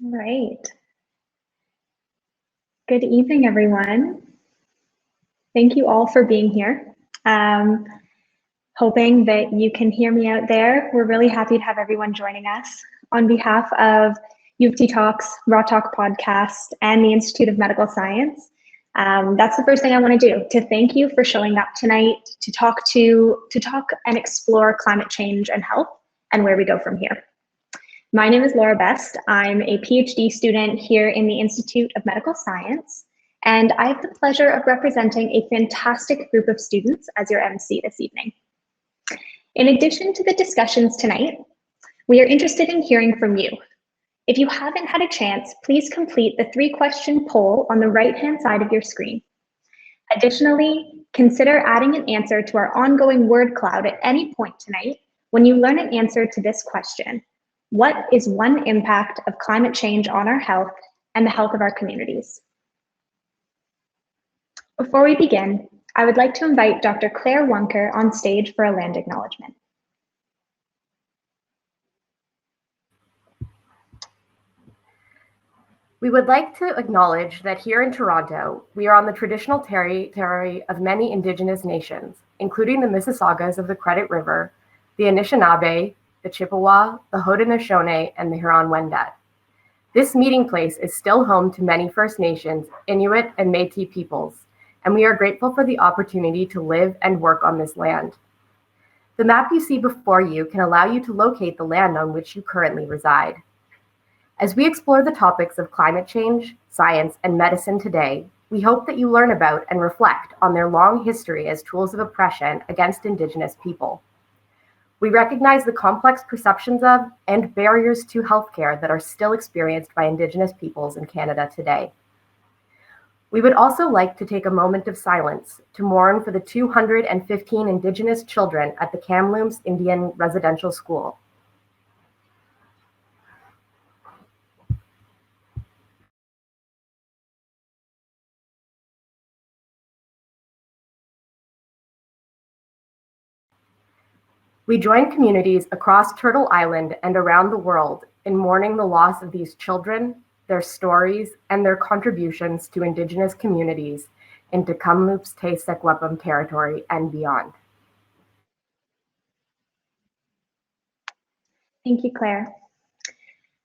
All right. Good evening, everyone. Thank you all for being here. Hoping that you can hear me out there. We're really happy to have everyone joining us. On behalf of UofT Talks, Raw Talk Podcast, and the Institute of Medical Science, that's the first thing I want to do, to thank you for showing up tonight to talk and explore climate change and health and where we go from here. My name is Laura Best. I'm a PhD student here in the Institute of Medical Science, and I have the pleasure of representing a fantastic group of students as your MC this evening. In addition to the discussions tonight, we are interested in hearing from you. If you haven't had a chance, please complete the 3-question poll on the right-hand side of your screen. Additionally, consider adding an answer to our ongoing word cloud at any point tonight when you learn an answer to this question: what is one impact of climate change on our health and the health of our communities? Before we begin, I would like to invite Dr. Claire Wunker on stage for a land acknowledgement. We would like to acknowledge that here in Toronto, we are on the traditional territory of many Indigenous nations, including the Mississaugas of the Credit River, the Anishinaabe, the Chippewa, the Haudenosaunee, and the Huron-Wendat. This meeting place is still home to many First Nations, Inuit, and Métis peoples, and we are grateful for the opportunity to live and work on this land. The map you see before you can allow you to locate the land on which you currently reside. As we explore the topics of climate change, science, and medicine today, we hope that you learn about and reflect on their long history as tools of oppression against Indigenous people. We recognize the complex perceptions of and barriers to healthcare that are still experienced by Indigenous peoples in Canada today. We would also like to take a moment of silence to mourn for the 215 Indigenous children at the Kamloops Indian Residential School. We join communities across Turtle Island and around the world in mourning the loss of these children, their stories, and their contributions to Indigenous communities in Kamloops Te-Sequepum territory and beyond. Thank you, Claire.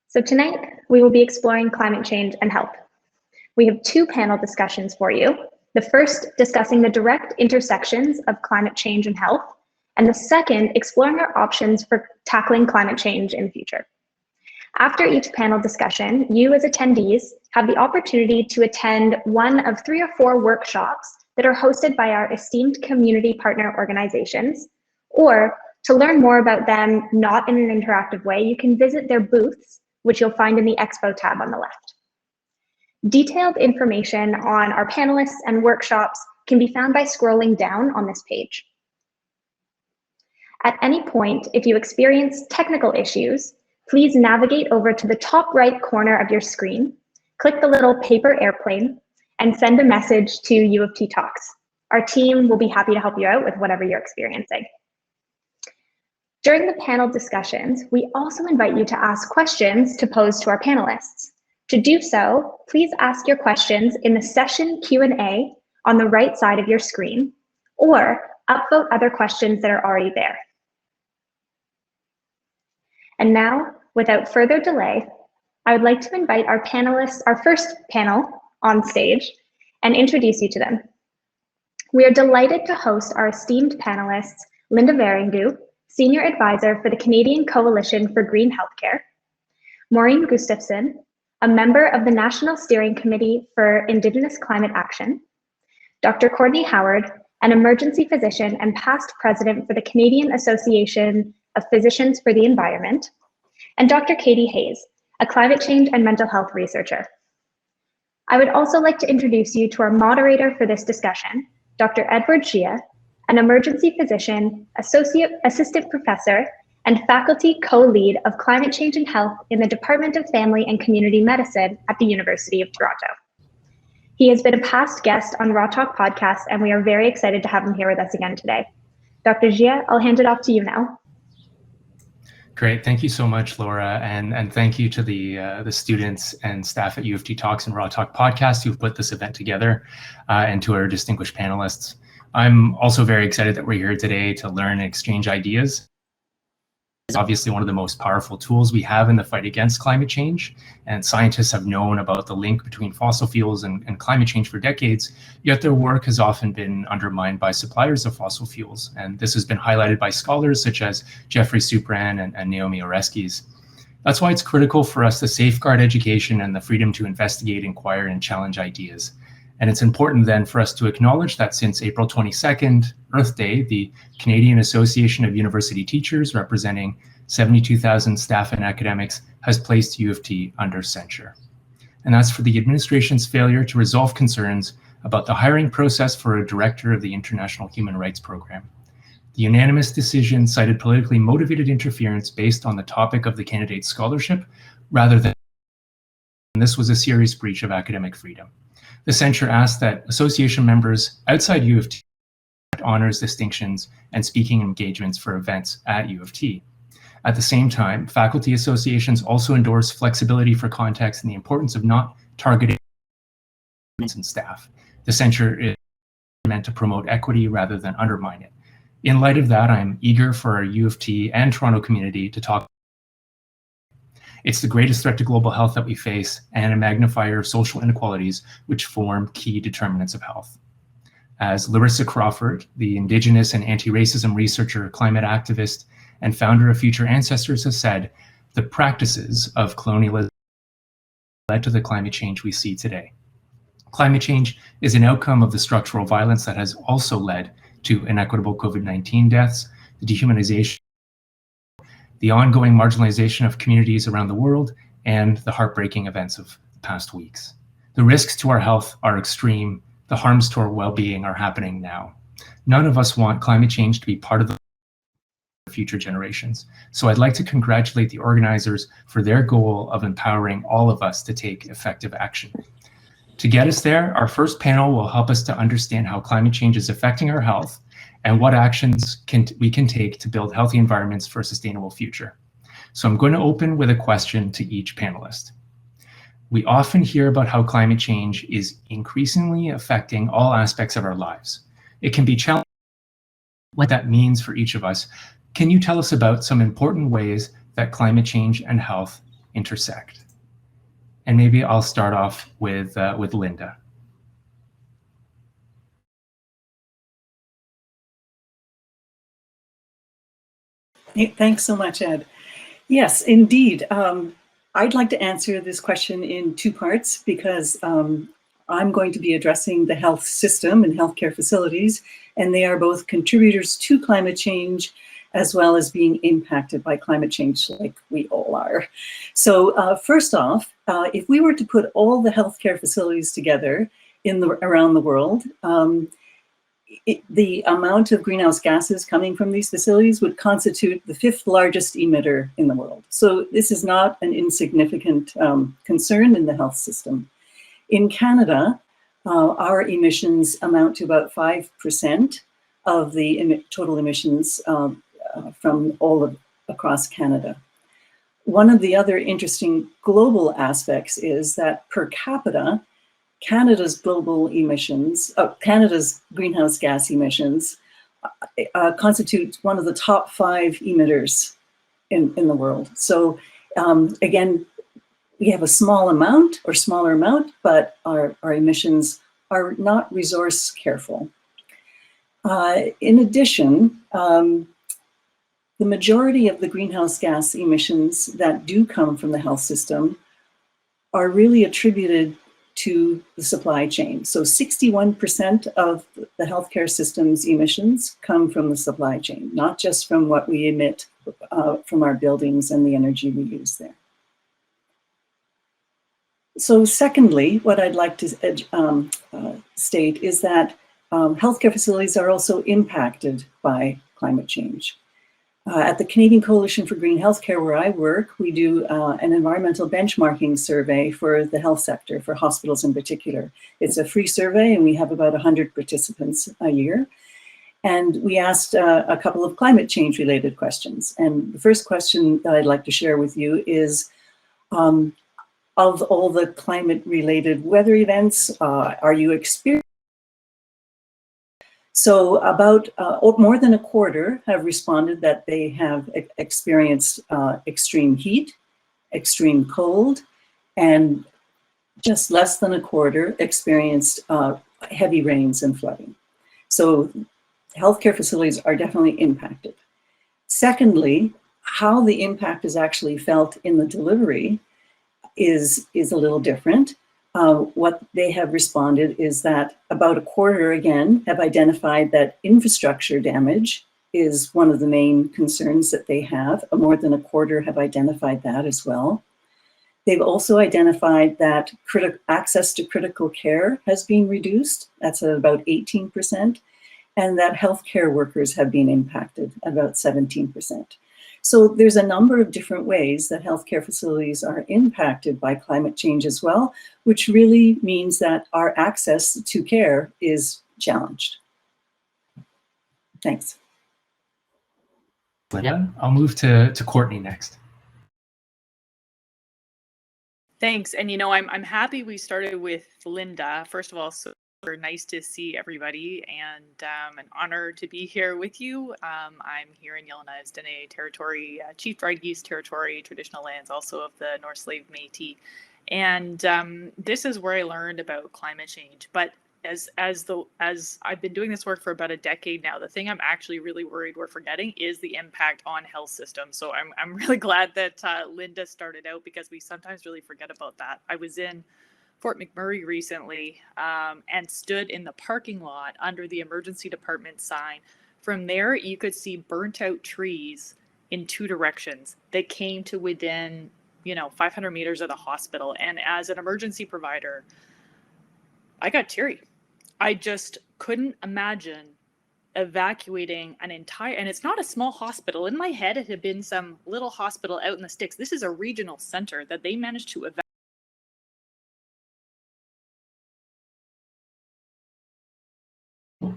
So tonight, we will be exploring climate change and health. We have 2 panel discussions for you. The first discussing the direct intersections of climate change and health, and the second exploring our options for tackling climate change in the future. After each panel discussion, you as attendees have the opportunity to attend one of 3 or 4 workshops that are hosted by our esteemed community partner organizations, or to learn more about them, not in an interactive way, you can visit their booths, which you'll find in the Expo tab on the left. Detailed information on our panelists and workshops can be found by scrolling down on this page. At any point, if you experience technical issues, please navigate over to the top right corner of your screen, click the little paper airplane, and send a message to UofT Talks. Our team will be happy to help you out with whatever you're experiencing. During the panel discussions, we also invite you to ask questions to pose to our panelists. To do so, please ask your questions in the session Q&A on the right side of your screen, or upvote other questions that are already there. And now, without further delay, I would like to invite our panelists, our first panel on stage, and introduce you to them. We are delighted to host our esteemed panelists, Linda Varingu, Senior Advisor for the Canadian Coalition for Green Healthcare, Maureen Gustafson, a member of the National Steering Committee for Indigenous Climate Action, Dr. Courtney Howard, an emergency physician and past president for the Canadian Association of Physicians for the Environment, and Dr. Katie Hayes, a climate change and mental health researcher. I would also like to introduce you to our moderator for this discussion, Dr. Edward Gia, an emergency physician, assistant professor, and faculty co-lead of climate change and health in the Department of Family and Community Medicine at the University of Toronto. He has been a past guest on Raw Talk podcast, and we are very excited to have him here with us again today. Dr. Gia, I'll hand it off to you now. Great, thank you so much, Laura, and thank you to the students and staff at UofT Talks and Raw Talk podcast who've put this event together, and to our distinguished panelists. I'm also very excited that we're here today to learn and exchange ideas. It's obviously one of the most powerful tools we have in the fight against climate change, and scientists have known about the link between fossil fuels and climate change for decades, yet their work has often been undermined by suppliers of fossil fuels, and this has been highlighted by scholars such as Jeffrey Supran and Naomi Oreskes. That's why it's critical for us to safeguard education and the freedom to investigate, inquire, and challenge ideas. And it's important then for us to acknowledge that since April 22nd, Earth Day, the Canadian Association of University Teachers, representing 72,000 staff and academics, has placed UofT under censure. And that's for the administration's failure to resolve concerns about the hiring process for a director of the International Human Rights Program. The unanimous decision cited politically motivated interference based on the topic of the candidate's scholarship, rather than, and this was a serious breach of academic freedom. The censure asked that association members outside UofT honors, distinctions, and speaking engagements for events at UofT. At the same time, faculty associations also endorse flexibility for context and the importance of not targeting students and staff. The censure is meant to promote equity rather than undermine it. In light of that, I'm eager for our UofT and Toronto community to talk. It's the greatest threat to global health that we face, and a magnifier of social inequalities which form key determinants of health. As Larissa Crawford, the Indigenous and anti-racism researcher, climate activist, and founder of Future Ancestors, has said, the practices of colonialism led to the climate change we see today. Climate change is an outcome of the structural violence that has also led to inequitable COVID-19 deaths, the dehumanization, the ongoing marginalization of communities around the world, and the heartbreaking events of the past weeks. The risks to our health are extreme. The harms to our well-being are happening now. None of us want climate change to be part of the future generations. So I'd like to congratulate the organizers for their goal of empowering all of us to take effective action. To get us there, our first panel will help us to understand how climate change is affecting our health and what actions we can take to build healthy environments for a sustainable future. So I'm going to open with a question to each panelist. We often hear about how climate change is increasingly affecting all aspects of our lives. It can be challenging what that means for each of us. Can you tell us about some important ways that climate change and health intersect? And maybe I'll start off with Linda. Thanks so much, Ed. Yes, indeed. I'd like to answer this question in two parts because I'm going to be addressing the health system and healthcare facilities, and they are both contributors to climate change as well as being impacted by climate change like we all are. So first off, if we were to put all the healthcare facilities together around the world, the amount of greenhouse gases coming from these facilities would constitute the 5th largest emitter in the world. So this is not an insignificant concern in the health system. In Canada, our emissions amount to about 5% of the total emissions from all across Canada. One of the other interesting global aspects is that per capita, Canada's global emissions, Canada's greenhouse gas emissions constitute one of the top 5 emitters in the world. So again, we have a smaller amount, but our emissions are not resource careful. In addition, the majority of the greenhouse gas emissions that do come from the health system are really attributed to the supply chain. So 61% of the healthcare system's emissions come from the supply chain, not just from what we emit from our buildings and the energy we use there. So secondly, what I'd like to state is that healthcare facilities are also impacted by climate change. At the Canadian Coalition for Green Healthcare, where I work, we do an environmental benchmarking survey for the health sector, for hospitals in particular. It's a free survey, and we have about 100 participants a year. And we asked a couple of climate change related questions. And the first question that I'd like to share with you is, of all the climate related weather events, are you experiencing? So about more than a quarter have responded that they have experienced extreme heat, extreme cold, and just less than a quarter experienced heavy rains and flooding. So healthcare facilities are definitely impacted. Secondly, how the impact is actually felt in the delivery is a little different. What they have responded is that about a quarter, again, have identified that infrastructure damage is one of the main concerns that they have. More than a quarter have identified that as well. They've also identified that access to critical care has been reduced. That's at about 18%. And that healthcare workers have been impacted, about 17%. So there's a number of different ways that healthcare facilities are impacted by climate change as well, which really means that our access to care is challenged. Thanks. Linda, I'll move to Courtney next. Thanks. And I'm happy we started with Linda. First of all, so nice to see everybody, and an honor to be here with you. I'm here in Yellowknives Dene Territory, Chief Dried Geese Territory, traditional lands also of the North Slave Métis. And this is where I learned about climate change. But as I've been doing this work for about a decade now, the thing I'm actually really worried we're forgetting is the impact on health systems. So I'm really glad that Linda started out, because we sometimes really forget about that. I was in Fort McMurray recently and stood in the parking lot under the emergency department sign. From there, you could see burnt out trees in two directions that came to within 500 meters of the hospital. And as an emergency provider, I got teary. I just couldn't imagine evacuating an entire, and it's not a small hospital. In my head, it had been some little hospital out in the sticks. This is a regional center that they managed to evacuate.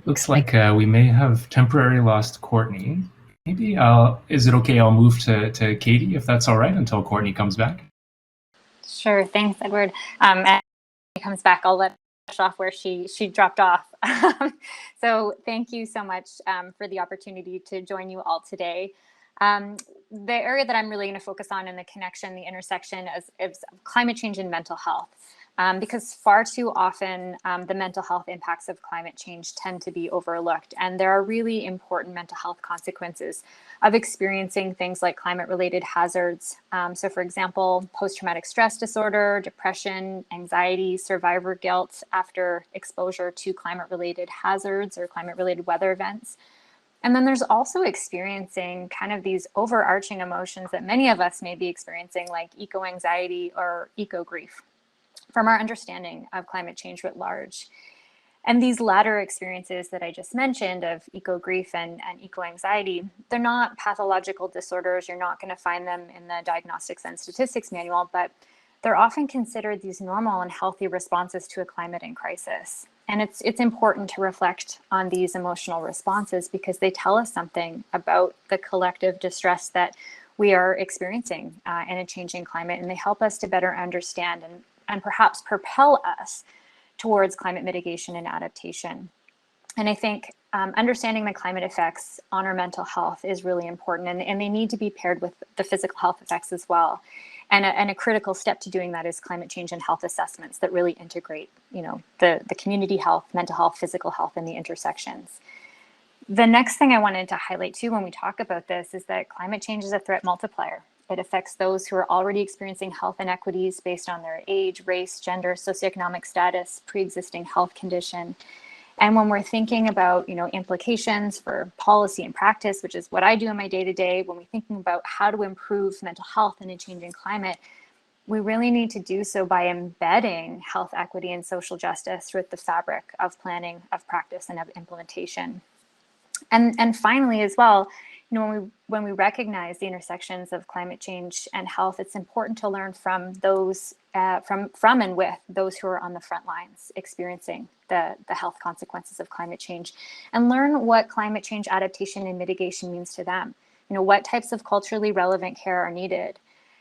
Looks like we may have temporarily lost Courtney. Maybe is it okay? I'll move to Katie, if that's all right, until Courtney comes back. Sure. Thanks, Edward. As she comes back, I'll let her off where she dropped off. So thank you so much for the opportunity to join you all today. The area that I'm really going to focus on in the connection, the intersection is climate change and mental health. Because far too often the mental health impacts of climate change tend to be overlooked. And there are really important mental health consequences of experiencing things like climate-related hazards. So for example, post-traumatic stress disorder, depression, anxiety, survivor guilt after exposure to climate-related hazards or climate-related weather events. And then there's also experiencing kind of these overarching emotions that many of us may be experiencing, like eco-anxiety or eco-grief, from our understanding of climate change writ large. And these latter experiences that I just mentioned of eco-grief and eco-anxiety, they're not pathological disorders. You're not going to find them in the Diagnostics and Statistics Manual, but they're often considered these normal and healthy responses to a climate in crisis. And it's important to reflect on these emotional responses, because they tell us something about the collective distress that we are experiencing in a changing climate, and they help us to better understand and perhaps propel us towards climate mitigation and adaptation. And I think understanding the climate effects on our mental health is really important, and they need to be paired with the physical health effects as well. And a critical step to doing that is climate change and health assessments that really integrate, the community health, mental health, physical health, and the intersections. The next thing I wanted to highlight too when we talk about this is that climate change is a threat multiplier. It affects those who are already experiencing health inequities based on their age, race, gender, socioeconomic status, pre-existing health condition. And when we're thinking about, implications for policy and practice, which is what I do in my day-to-day, when we're thinking about how to improve mental health in a changing climate, we really need to do so by embedding health equity and social justice through the fabric of planning, of practice, and of implementation. And finally, as well, when we recognize the intersections of climate change and health, it's important to learn from those from and with those who are on the front lines experiencing the health consequences of climate change, and learn what climate change adaptation and mitigation means to them. What types of culturally relevant care are needed,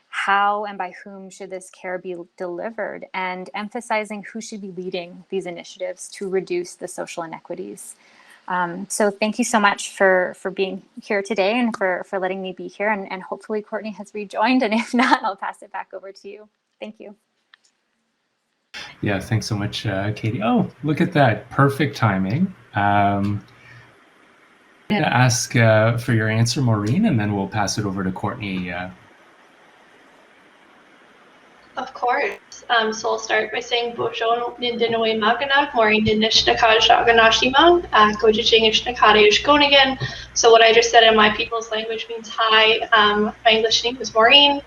how and by whom should this care be delivered, and emphasizing who should be leading these initiatives to reduce the social inequities. So thank you so much for being here today and for letting me be here. And hopefully Courtney has rejoined. And if not, I'll pass it back over to you. Thank you. Yeah, thanks so much, Katie. Oh, look at that. Perfect timing. I'm going to ask for your answer, Maureen, and then we'll pass it over to Courtney. Of course. So I'll start by saying Bojon Nindinoe Maganak, Maureen Nishnakaj Shaganashima, Kojijing Ishnakade Ishkonigan. So what I just said in my people's language means hi. My English name is Maureen.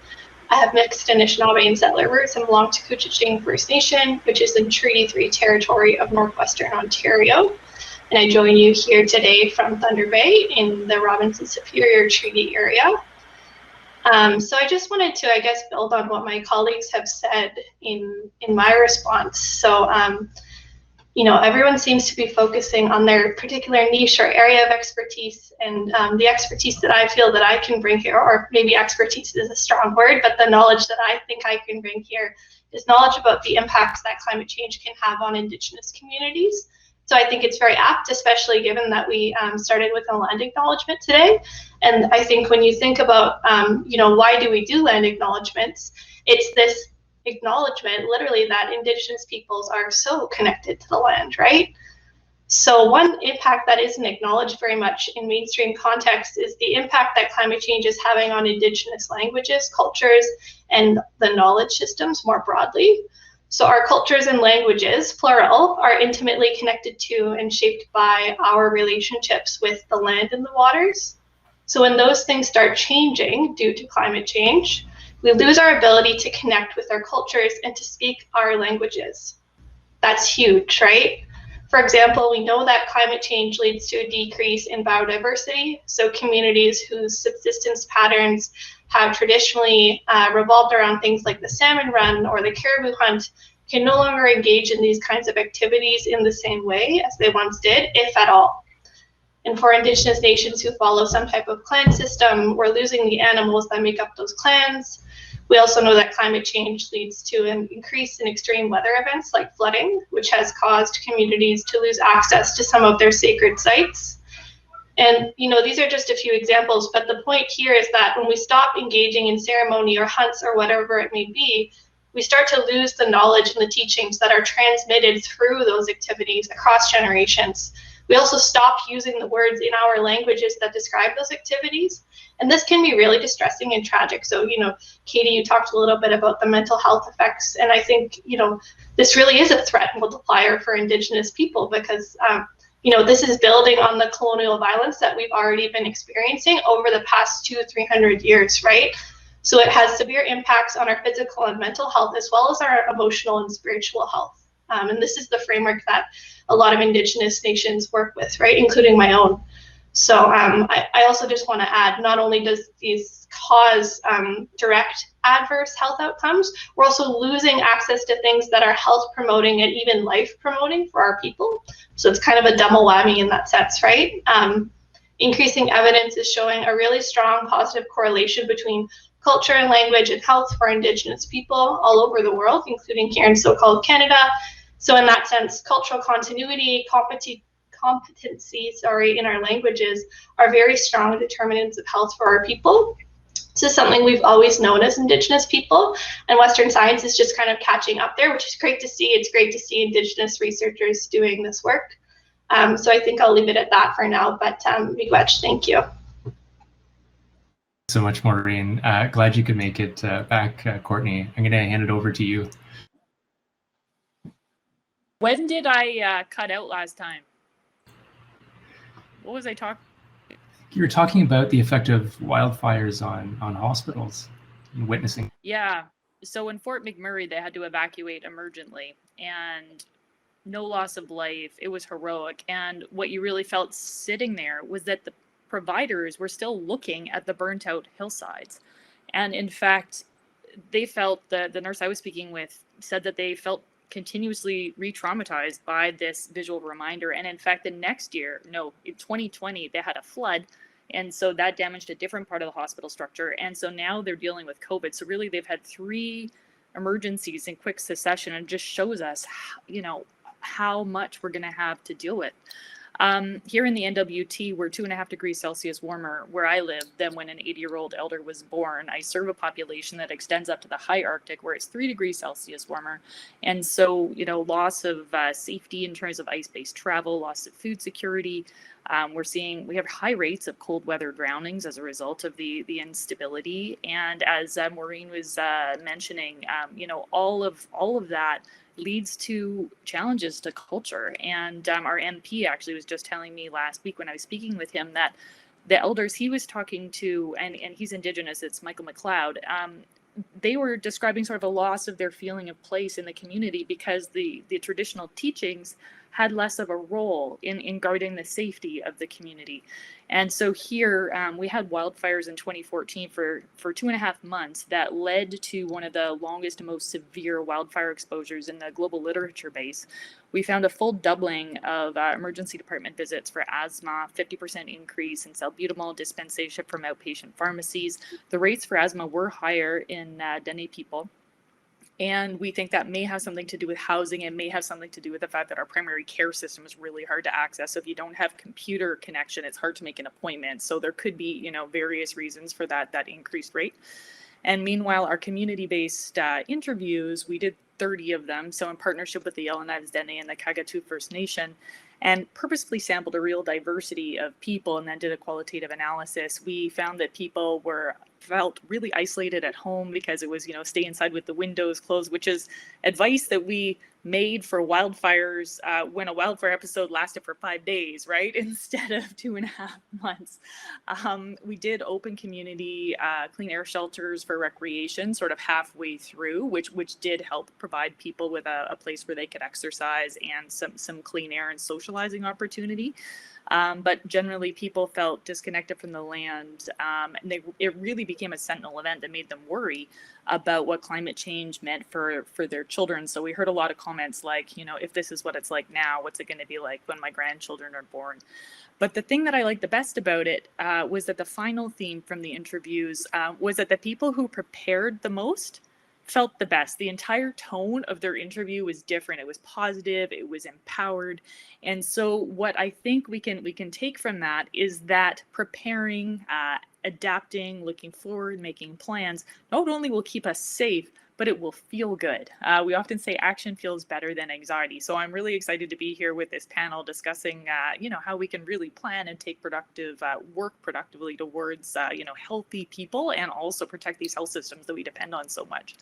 I have mixed Anishinaabe and settler roots and belong to Kojijing First Nation, which is in Treaty 3 territory of Northwestern Ontario. And I join you here today from Thunder Bay in the Robinson Superior Treaty area. So I just wanted to, I guess, build on what my colleagues have said in my response. So, everyone seems to be focusing on their particular niche or area of expertise, and the expertise that I feel that I can bring here, or maybe expertise is a strong word, but the knowledge that I think I can bring here is knowledge about the impacts that climate change can have on Indigenous communities. So I think it's very apt, especially given that we started with a land acknowledgement today. And I think when you think about, why do we do land acknowledgements? It's this acknowledgement, literally, that Indigenous peoples are so connected to the land, right? So one impact that isn't acknowledged very much in mainstream context is the impact that climate change is having on Indigenous languages, cultures, and the knowledge systems more broadly. So our cultures and languages, plural, are intimately connected to and shaped by our relationships with the land and the waters. So when those things start changing due to climate change, we lose our ability to connect with our cultures and to speak our languages. That's huge, right? For example, we know that climate change leads to a decrease in biodiversity. So communities whose subsistence patterns have traditionally revolved around things like the salmon run or the caribou hunt can no longer engage in these kinds of activities in the same way as they once did, if at all. And for Indigenous nations who follow some type of clan system, we're losing the animals that make up those clans. We also know that climate change leads to an increase in extreme weather events like flooding, which has caused communities to lose access to some of their sacred sites. And, these are just a few examples, but the point here is that when we stop engaging in ceremony or hunts or whatever it may be, we start to lose the knowledge and the teachings that are transmitted through those activities across generations. We also stop using the words in our languages that describe those activities. And this can be really distressing and tragic. So, Katie, you talked a little bit about the mental health effects. And I think, this really is a threat multiplier for Indigenous people because, this is building on the colonial violence that we've already been experiencing over the past 200-300 years, right? So it has severe impacts on our physical and mental health, as well as our emotional and spiritual health. And this is the framework that a lot of Indigenous nations work with, right, including my own. So I also just want to add, not only does these cause direct adverse health outcomes, we're also losing access to things that are health promoting and even life promoting for our people. So it's kind of a double whammy in that sense, right? Increasing evidence is showing a really strong positive correlation between culture and language and health for Indigenous people all over the world, including here in so-called Canada. So in that sense, cultural continuity, competency, in our languages are very strong determinants of health for our people. This is something we've always known as Indigenous people, and Western science is just kind of catching up there, which is great to see. It's great to see Indigenous researchers doing this work. So I think I'll leave it at that for now, but miigwech, thank you. So much, Maureen. Glad you could make it back, Courtney. I'm going to hand it over to you. When did I cut out last time? What was I talking? You were talking about the effect of wildfires on hospitals and witnessing. Yeah. So in Fort McMurray, they had to evacuate emergently, and no loss of life. It was heroic. And what you really felt sitting there was that providers were still looking at the burnt out hillsides. And in fact, they felt, the nurse I was speaking with said that they felt continuously re-traumatized by this visual reminder. And in fact, the next year, in 2020, they had a flood. And so that damaged a different part of the hospital structure. And so now they're dealing with COVID. So really they've had 3 emergencies in quick succession, and just shows us, how much we're going to have to deal with. Here in the NWT, we're 2.5 degrees Celsius warmer where I live than when an 80-year-old elder was born. I serve a population that extends up to the high Arctic, where it's 3 degrees Celsius warmer. And so, loss of safety in terms of ice-based travel, loss of food security. We have high rates of cold weather drownings as a result of the instability. And as Maureen was mentioning, all of that leads to challenges to culture. And our MP actually was just telling me last week when I was speaking with him that the elders he was talking to, and he's Indigenous, it's Michael McLeod, they were describing sort of a loss of their feeling of place in the community because the traditional teachings had less of a role in guarding the safety of the community. And so here we had wildfires in 2014 for 2.5 months that led to one of the longest and most severe wildfire exposures in the global literature base. We found a full doubling of emergency department visits for asthma, 50% increase in salbutamol dispensation from outpatient pharmacies. The rates for asthma were higher in Dene people. And we think that may have something to do with housing. It may have something to do with the fact that our primary care system is really hard to access. So if you don't have computer connection, it's hard to make an appointment. So there could be, various reasons for that increased rate. And meanwhile, our community-based interviews, we did 30 of them. So in partnership with the Yellowknives Dene and the Kagatu First Nation, and purposefully sampled a real diversity of people and then did a qualitative analysis. We found that people felt really isolated at home because it was, stay inside with the windows closed, which is advice that we made for wildfires when a wildfire episode lasted for 5 days, right? Instead of 2.5 months. We did open community clean air shelters for recreation sort of halfway through, which did help provide people with a place where they could exercise and some clean air and socializing opportunity. But generally people felt disconnected from the land. And it really became a sentinel event that made them worry about what climate change meant for their children. So we heard a lot of comments like, if this is what it's like now, what's it going to be like when my grandchildren are born? But the thing that I liked the best about it was that the final theme from the interviews was that the people who prepared the most felt the best. The entire tone of their interview was different. It was positive, it was empowered. And so what I think we can take from that is that preparing, adapting, looking forward, making plans, not only will keep us safe, but it will feel good. We often say action feels better than anxiety. So I'm really excited to be here with this panel discussing, how we can really plan and take work productively towards, healthy people and also protect these health systems that we depend on so much.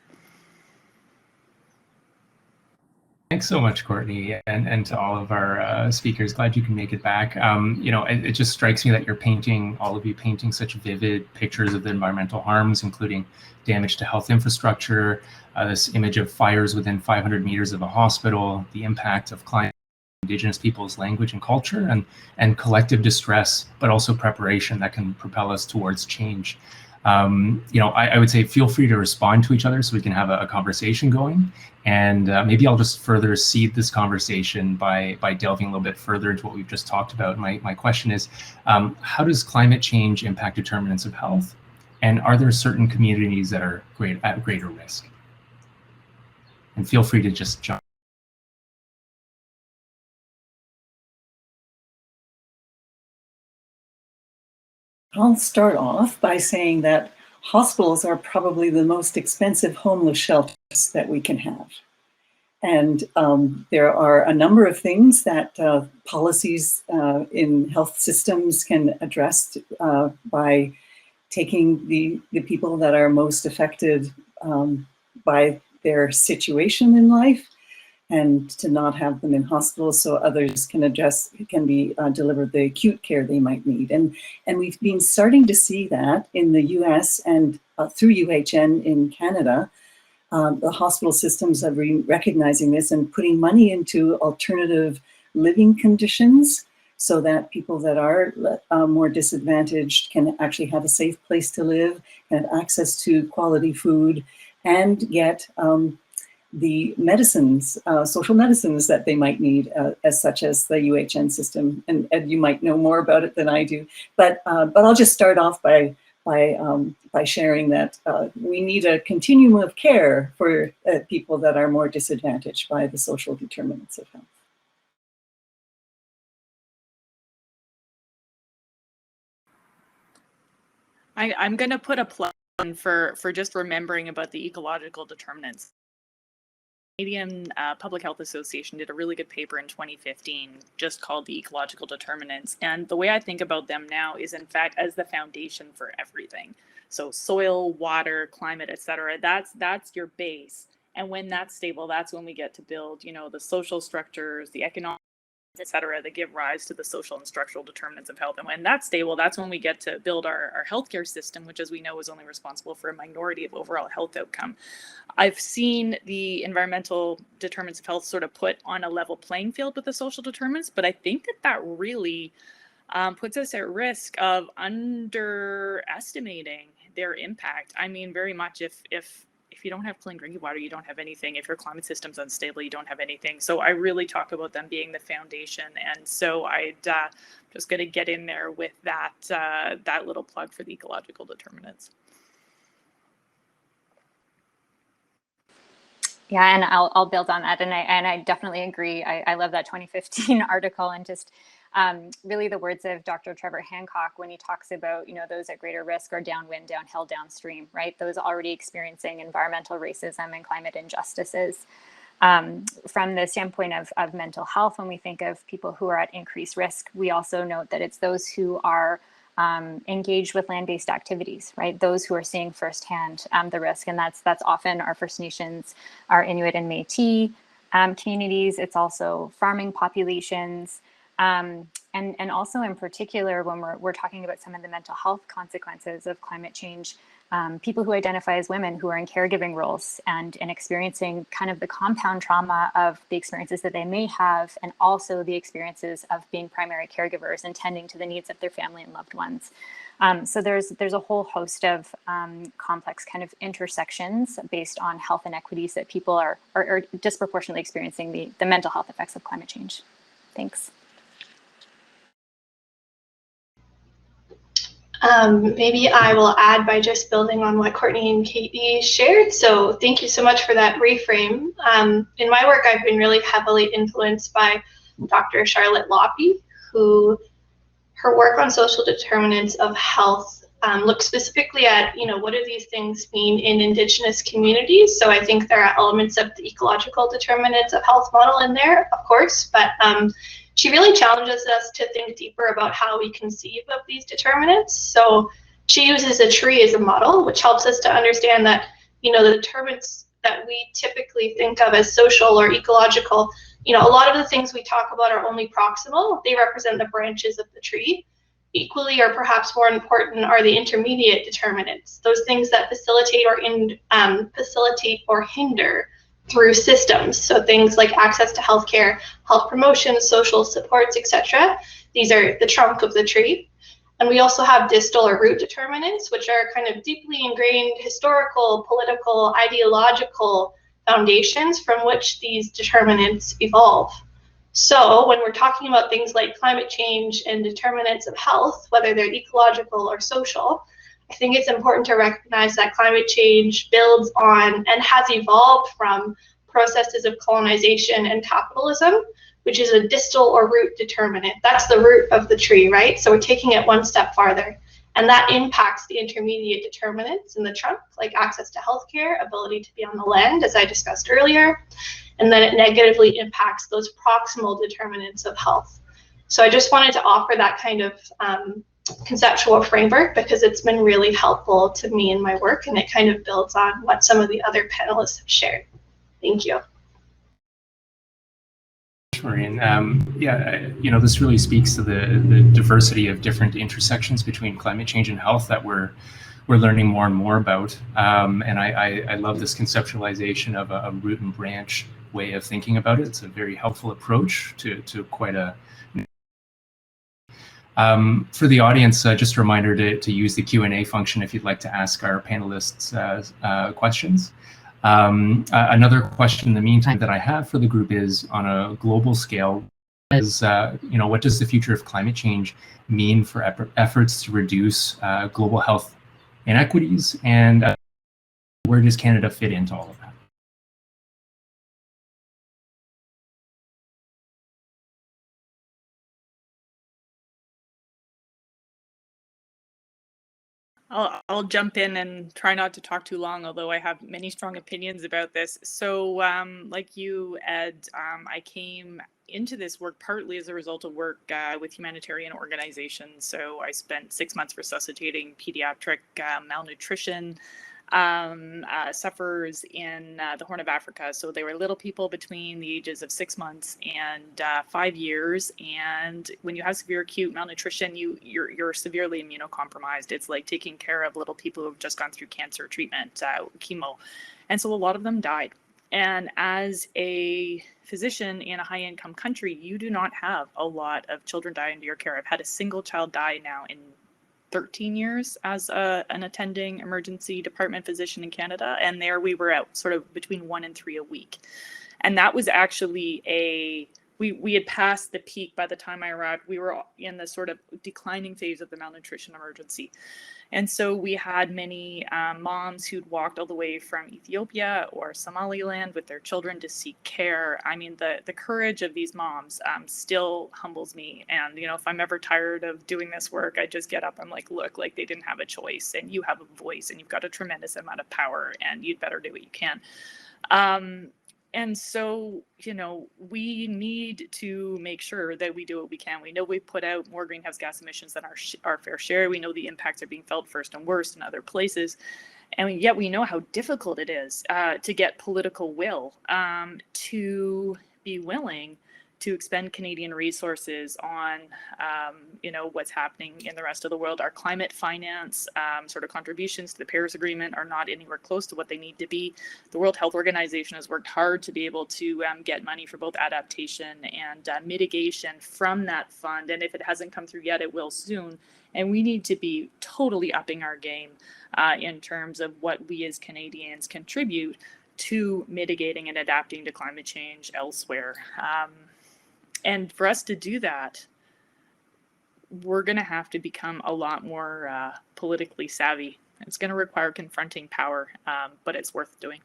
Thanks so much, Courtney, and to all of our speakers. Glad you can make it back. It just strikes me that all of you painting such vivid pictures of the environmental harms, including damage to health infrastructure, this image of fires within 500 meters of a hospital, the impact of climate, Indigenous people's language and culture, and collective distress, but also preparation that can propel us towards change. I would say feel free to respond to each other so we can have a conversation going. And maybe I'll just further seed this conversation by delving a little bit further into what we've just talked about. My question is, how does climate change impact determinants of health? And are there certain communities that are at greater risk? And feel free to just jump. I'll start off by saying that hospitals are probably the most expensive homeless shelters that we can have. And there are a number of things that policies in health systems can address by taking the people that are most affected by their situation in life and to not have them in hospitals so others can be delivered the acute care they might need. And we've been starting to see that in the US and through UHN in Canada. The hospital systems are recognizing this and putting money into alternative living conditions so that people that are more disadvantaged can actually have a safe place to live, and have access to quality food, and get the medicines, social medicines that they might need, as such as the UHN system. And Ed, you might know more about it than I do, but I'll just start off by sharing that we need a continuum of care for people that are more disadvantaged by the social determinants of health. I'm going to put a plug in for just remembering about the ecological determinants. Canadian Public Health Association did a really good paper in 2015 just called the ecological determinants. And the way I think about them now is, in fact, as the foundation for everything. So soil, water, climate, etc. That's your base. And when that's stable, that's when we get to build, the social structures, the economic, etc., that give rise to the social and structural determinants of health. And when that's stable, that's when we get to build our healthcare system, which, as we know, is only responsible for a minority of overall health outcome. I've seen the environmental determinants of health sort of put on a level playing field with the social determinants, but I think that really puts us at risk of underestimating their impact. I mean, very much if you don't have clean drinking water, you don't have anything. If your climate system's unstable, you don't have anything. So I really talk about them being the foundation. And so I'd just going to get in there with that little plug for the ecological determinants. Yeah, and I'll build on that. And I definitely agree. I love that 2015 article, and just really the words of Dr. Trevor Hancock when he talks about, those at greater risk are downwind, downhill, downstream, right? Those already experiencing environmental racism and climate injustices. From the standpoint of mental health, when we think of people who are at increased risk, we also note that it's those who are engaged with land-based activities, right? Those who are seeing firsthand the risk, and that's often our First Nations, our Inuit and Métis communities. It's also farming populations, and also in particular when we're talking about some of the mental health consequences of climate change. People who identify as women who are in caregiving roles and experiencing kind of the compound trauma of the experiences that they may have, and also the experiences of being primary caregivers and tending to the needs of their family and loved ones. So there's a whole host of complex kind of intersections based on health inequities that people are disproportionately experiencing the mental health effects of climate change. Thanks. Maybe I will add by just building on what Courtney and Katie shared. So thank you so much for that reframe. In my work, I've been really heavily influenced by Dr. Charlotte Loppe, who her work on social determinants of health looks specifically at, what do these things mean in Indigenous communities? So I think there are elements of the ecological determinants of health model in there, of course, but she really challenges us to think deeper about how we conceive of these determinants. So she uses a tree as a model, which helps us to understand that, the determinants that we typically think of as social or ecological, a lot of the things we talk about are only proximal. They represent the branches of the tree. Equally, or perhaps more important, are the intermediate determinants, those things that facilitate or hinder through systems. So things like access to healthcare, health promotion, social supports, etc. These are the trunk of the tree. And we also have distal or root determinants, which are kind of deeply ingrained historical, political, ideological foundations from which these determinants evolve. So when we're talking about things like climate change and determinants of health, whether they're ecological or social, I think it's important to recognize that climate change builds on and has evolved from processes of colonization and capitalism, which is a distal or root determinant. That's the root of the tree, right? So we're taking it one step farther. And that impacts the intermediate determinants in the trunk, like access to healthcare, ability to be on the land, as I discussed earlier. And then it negatively impacts those proximal determinants of health. So I just wanted to offer that kind of conceptual framework because it's been really helpful to me in my work, and it kind of builds on what some of the other panelists have shared. Thank you. Maureen. This really speaks to the diversity of different intersections between climate change and health that we're learning more and more about. And I love this conceptualization of a root and branch way of thinking about it. It's a very helpful approach to quite a For the audience, just a reminder to use the Q&A function if you'd like to ask our panelists questions. Another question in the meantime that I have for the group is, on a global scale, what does the future of climate change mean for efforts to reduce global health inequities, and where does Canada fit into all of that? I'll jump in and try not to talk too long, although I have many strong opinions about this. So like you, Ed, I came into this work partly as a result of work with humanitarian organizations. So I spent 6 months resuscitating pediatric malnutrition sufferers in the Horn of Africa. So they were little people between the ages of 6 months and 5 years. And when you have severe acute malnutrition, you're severely immunocompromised. It's like taking care of little people who have just gone through cancer treatment, chemo. And so a lot of them died. And as a physician in a high-income country, you do not have a lot of children die under your care. I've had a single child die now in 13 years as an attending emergency department physician in Canada. And there we were at sort of between 1 and 3 a week. And that was actually we had passed the peak by the time I arrived. We were in the sort of declining phase of the malnutrition emergency. And so we had many moms who'd walked all the way from Ethiopia or Somaliland with their children to seek care. I mean, the courage of these moms still humbles me. And, if I'm ever tired of doing this work, I just get up. I'm like, look, like they didn't have a choice, and you have a voice, and you've got a tremendous amount of power, and you'd better do what you can. And so, we need to make sure that we do what we can. We know we put out more greenhouse gas emissions than our fair share. We know the impacts are being felt first and worst in other places. And yet we know how difficult it is to get political will to be willing to expend Canadian resources on, what's happening in the rest of the world. Our climate finance sort of contributions to the Paris Agreement are not anywhere close to what they need to be. The World Health Organization has worked hard to be able to get money for both adaptation and mitigation from that fund. And if it hasn't come through yet, it will soon. And we need to be totally upping our game in terms of what we as Canadians contribute to mitigating and adapting to climate change elsewhere. And for us to do that, we're going to have to become a lot more politically savvy. It's going to require confronting power, but it's worth doing.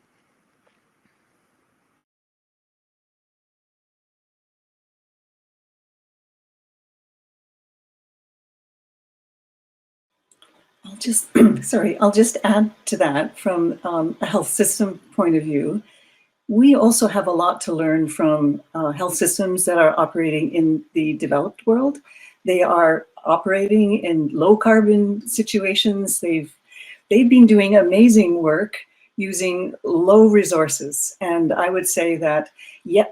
I'll just add to that from a health system point of view. We also have a lot to learn from health systems that are operating in the developed world. They are operating in low carbon situations. They've been doing amazing work using low resources. And I would say that,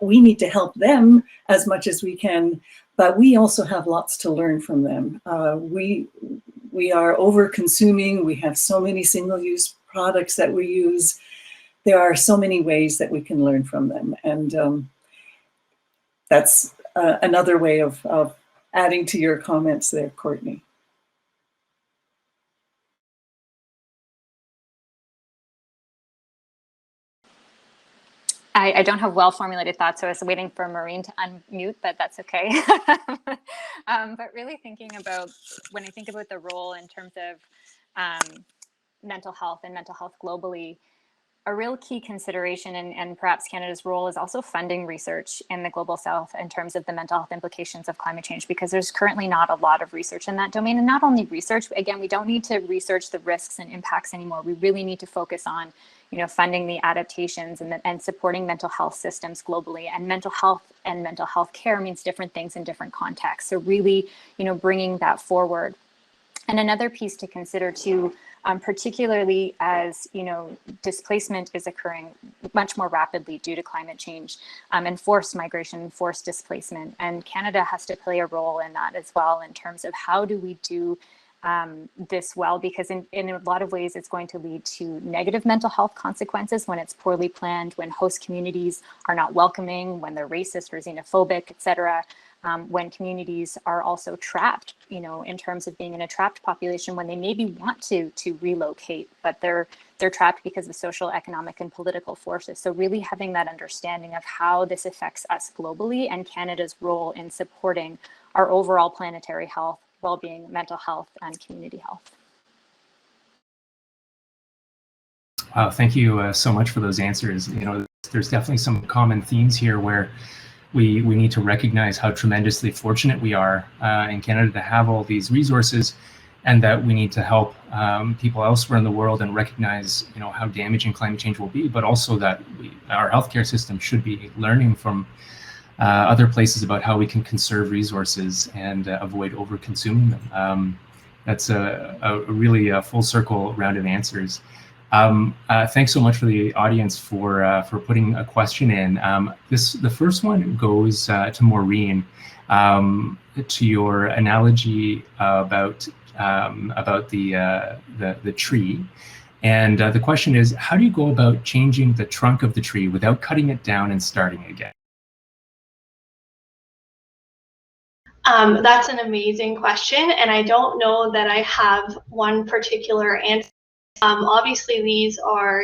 we need to help them as much as we can, but we also have lots to learn from them. We are over consuming. We have so many single-use products that we use. There are so many ways that we can learn from them. And that's another way of adding to your comments there, Courtney. I don't have well-formulated thoughts, so I was waiting for Maureen to unmute, but that's okay. But really thinking about, when I think about the role in terms of mental health and mental health globally, a real key consideration and perhaps Canada's role is also funding research in the global south in terms of the mental health implications of climate change, because there's currently not a lot of research in that domain. And not only research, again, we don't need to research the risks and impacts anymore. We really need to focus on, funding the adaptations and supporting mental health systems globally. And mental health care means different things in different contexts. So really, bringing that forward. And another piece to consider too, particularly as displacement is occurring much more rapidly due to climate change and forced migration, forced displacement. And Canada has to play a role in that as well, in terms of how do we do this well, because in a lot of ways it's going to lead to negative mental health consequences when it's poorly planned, when host communities are not welcoming, when they're racist or xenophobic, et cetera. when communities are also trapped, in terms of being in a trapped population when they maybe want to relocate, but they're trapped because of social, economic, and political forces. So really having that understanding of how this affects us globally and Canada's role in supporting our overall planetary health, well-being, mental health, and community health. Wow, thank you so much for those answers. There's definitely some common themes here where we need to recognize how tremendously fortunate we are in Canada to have all these resources, and that we need to help people elsewhere in the world and recognize, how damaging climate change will be, but also that our healthcare system should be learning from other places about how we can conserve resources and avoid over-consuming them. That's a really full circle round of answers. Thanks so much for the audience for putting a question in. The first one goes to Maureen, to your analogy about the tree. And the question is, how do you go about changing the trunk of the tree without cutting it down and starting again? That's an amazing question, and I don't know that I have one particular answer. Obviously, these are,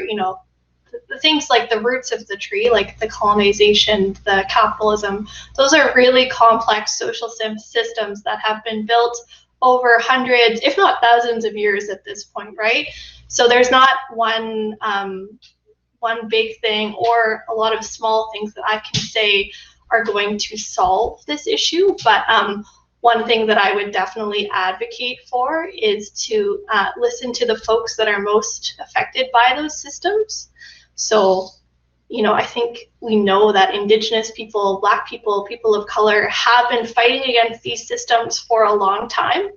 the things like the roots of the tree, like the colonization, the capitalism, those are really complex social systems that have been built over hundreds, if not thousands of years at this point, right? So there's not one big thing or a lot of small things that I can say are going to solve this issue, but one thing that I would definitely advocate for is to listen to the folks that are most affected by those systems. So, I think we know that Indigenous people, Black people, people of color have been fighting against these systems for a long time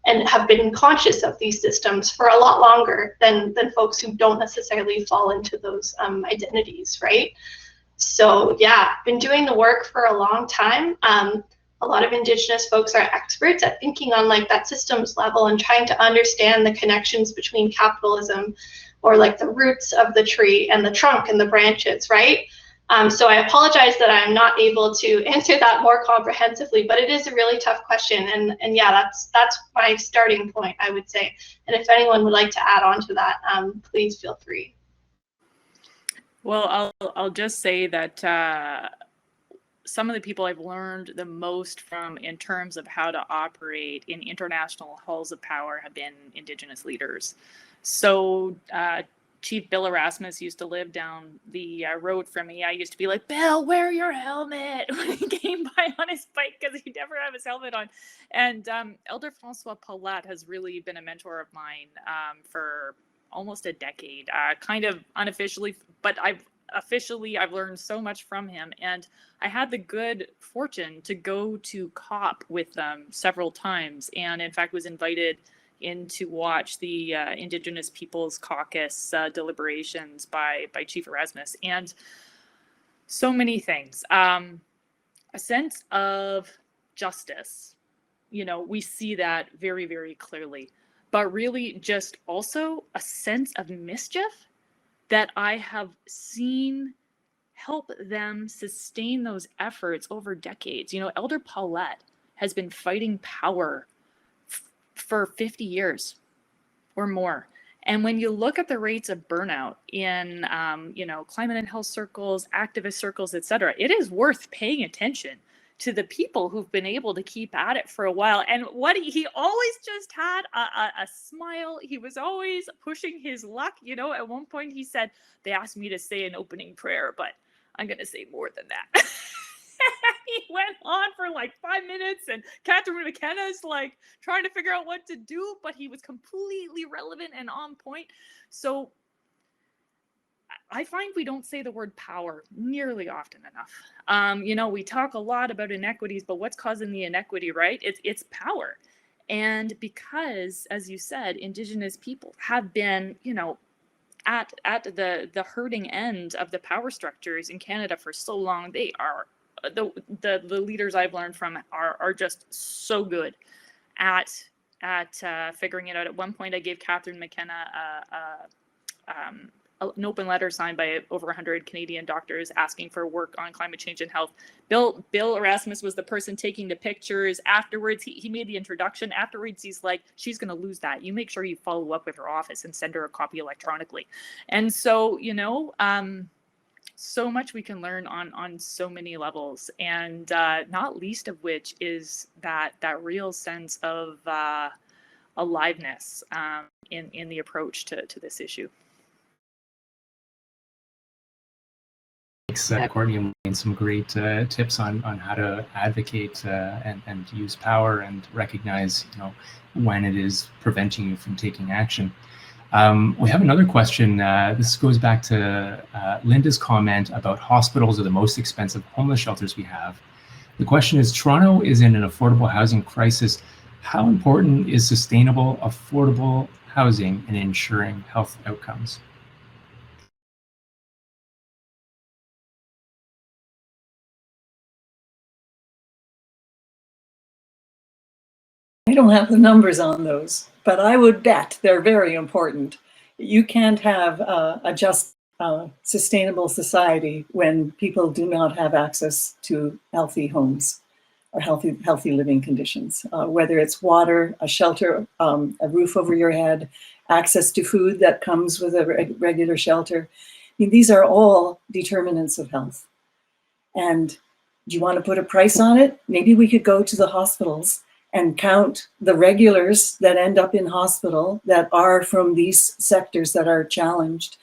and have been conscious of these systems for a lot longer than folks who don't necessarily fall into those identities, right? So yeah, been doing the work for a long time. A lot of Indigenous folks are experts at thinking on like that systems level and trying to understand the connections between capitalism, or like the roots of the tree and the trunk and the branches, right? So I apologize that I'm not able to answer that more comprehensively, but it is a really tough question, and yeah, that's my starting point, I would say. And if anyone would like to add on to that, please feel free. Well, I'll just say that some of the people I've learned the most from in terms of how to operate in international halls of power have been Indigenous leaders. So Chief Bill Erasmus used to live down the road from me. I used to be like, Bill, wear your helmet when he came by on his bike because he never had his helmet on. And Elder Francois Paulette has really been a mentor of mine for almost a decade, kind of unofficially, but I've learned so much from him. And I had the good fortune to go to COP with them several times, and in fact was invited in to watch the Indigenous Peoples Caucus deliberations by Chief Erasmus. And so many things. A sense of justice, we see that very, very clearly, but really just also a sense of mischief that I have seen help them sustain those efforts over decades. Elder Paulette has been fighting power for 50 years or more. And when you look at the rates of burnout in, climate and health circles, activist circles, et cetera, it is worth paying attention to the people who've been able to keep at it for a while. And what he always just had a smile. He was always pushing his luck. At one point he said, they asked me to say an opening prayer, but I'm going to say more than that. He went on for like 5 minutes, and Catherine McKenna's like trying to figure out what to do, but he was completely relevant and on point. So I find we don't say the word power nearly often enough. We talk a lot about inequities, but what's causing the inequity, right? It's power. And because, as you said, Indigenous people have been, at the hurting end of the power structures in Canada for so long, they are the leaders I've learned from are just so good at figuring it out. At one point, I gave Catherine McKenna an open letter signed by over 100 Canadian doctors asking for work on climate change and health. Bill Erasmus was the person taking the pictures. Afterwards, he made the introduction. Afterwards, he's like, she's going to lose that. You make sure you follow up with her office and send her a copy electronically. And so, so much we can learn on so many levels, and not least of which is that real sense of aliveness in the approach to this issue. Thanks, Courtney, and some great tips on how to advocate and use power and recognize, when it is preventing you from taking action. We have another question. This goes back to Linda's comment about hospitals are the most expensive homeless shelters we have. The question is, Toronto is in an affordable housing crisis. How important is sustainable, affordable housing in ensuring health outcomes? I don't have the numbers on those, but I would bet they're very important. You can't have a just sustainable society when people do not have access to healthy homes or healthy living conditions, whether it's water, a shelter, a roof over your head, access to food that comes with a regular shelter. I mean, these are all determinants of health. And do you want to put a price on it? Maybe we could go to the hospitals and count the regulars that end up in hospital that are from these sectors that are challenged,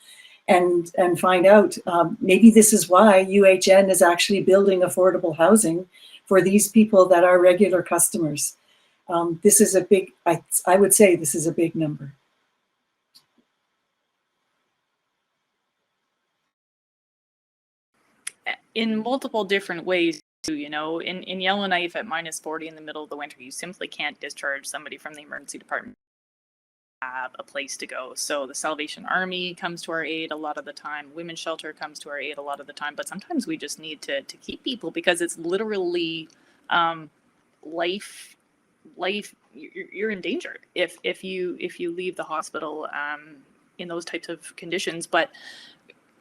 and find out, maybe this is why UHN is actually building affordable housing for these people that are regular customers. This is a big, I would say this is a big number. In multiple different ways. In Yellowknife at -40 in the middle of the winter, you simply can't discharge somebody from the emergency department to have a place to go. So the Salvation Army comes to our aid a lot of the time. Women's Shelter comes to our aid a lot of the time. But sometimes we just need to keep people, because it's literally life. You're in danger if you leave the hospital in those types of conditions. But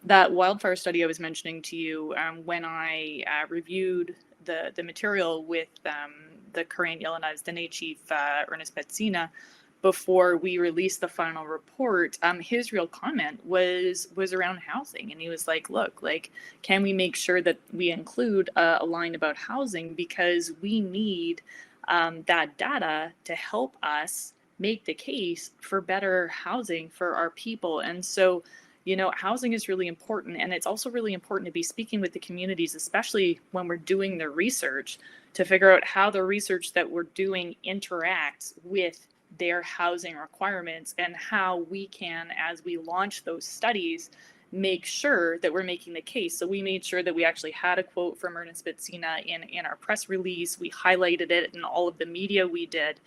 that wildfire study I was mentioning to you, when I reviewed the material with the current Yellowknife's Dene Chief, Ernest Petsina, before we released the final report, his real comment was around housing. And he was like, look, can we make sure that we include a line about housing, because we need that data to help us make the case for better housing for our people. And so, housing is really important, and it's also really important to be speaking with the communities, especially when we're doing the research, to figure out how the research that we're doing interacts with their housing requirements, and how we can, as we launch those studies, make sure that we're making the case. So we made sure that we actually had a quote from Ernest Bitsina in our press release. We highlighted it in all of the media we did.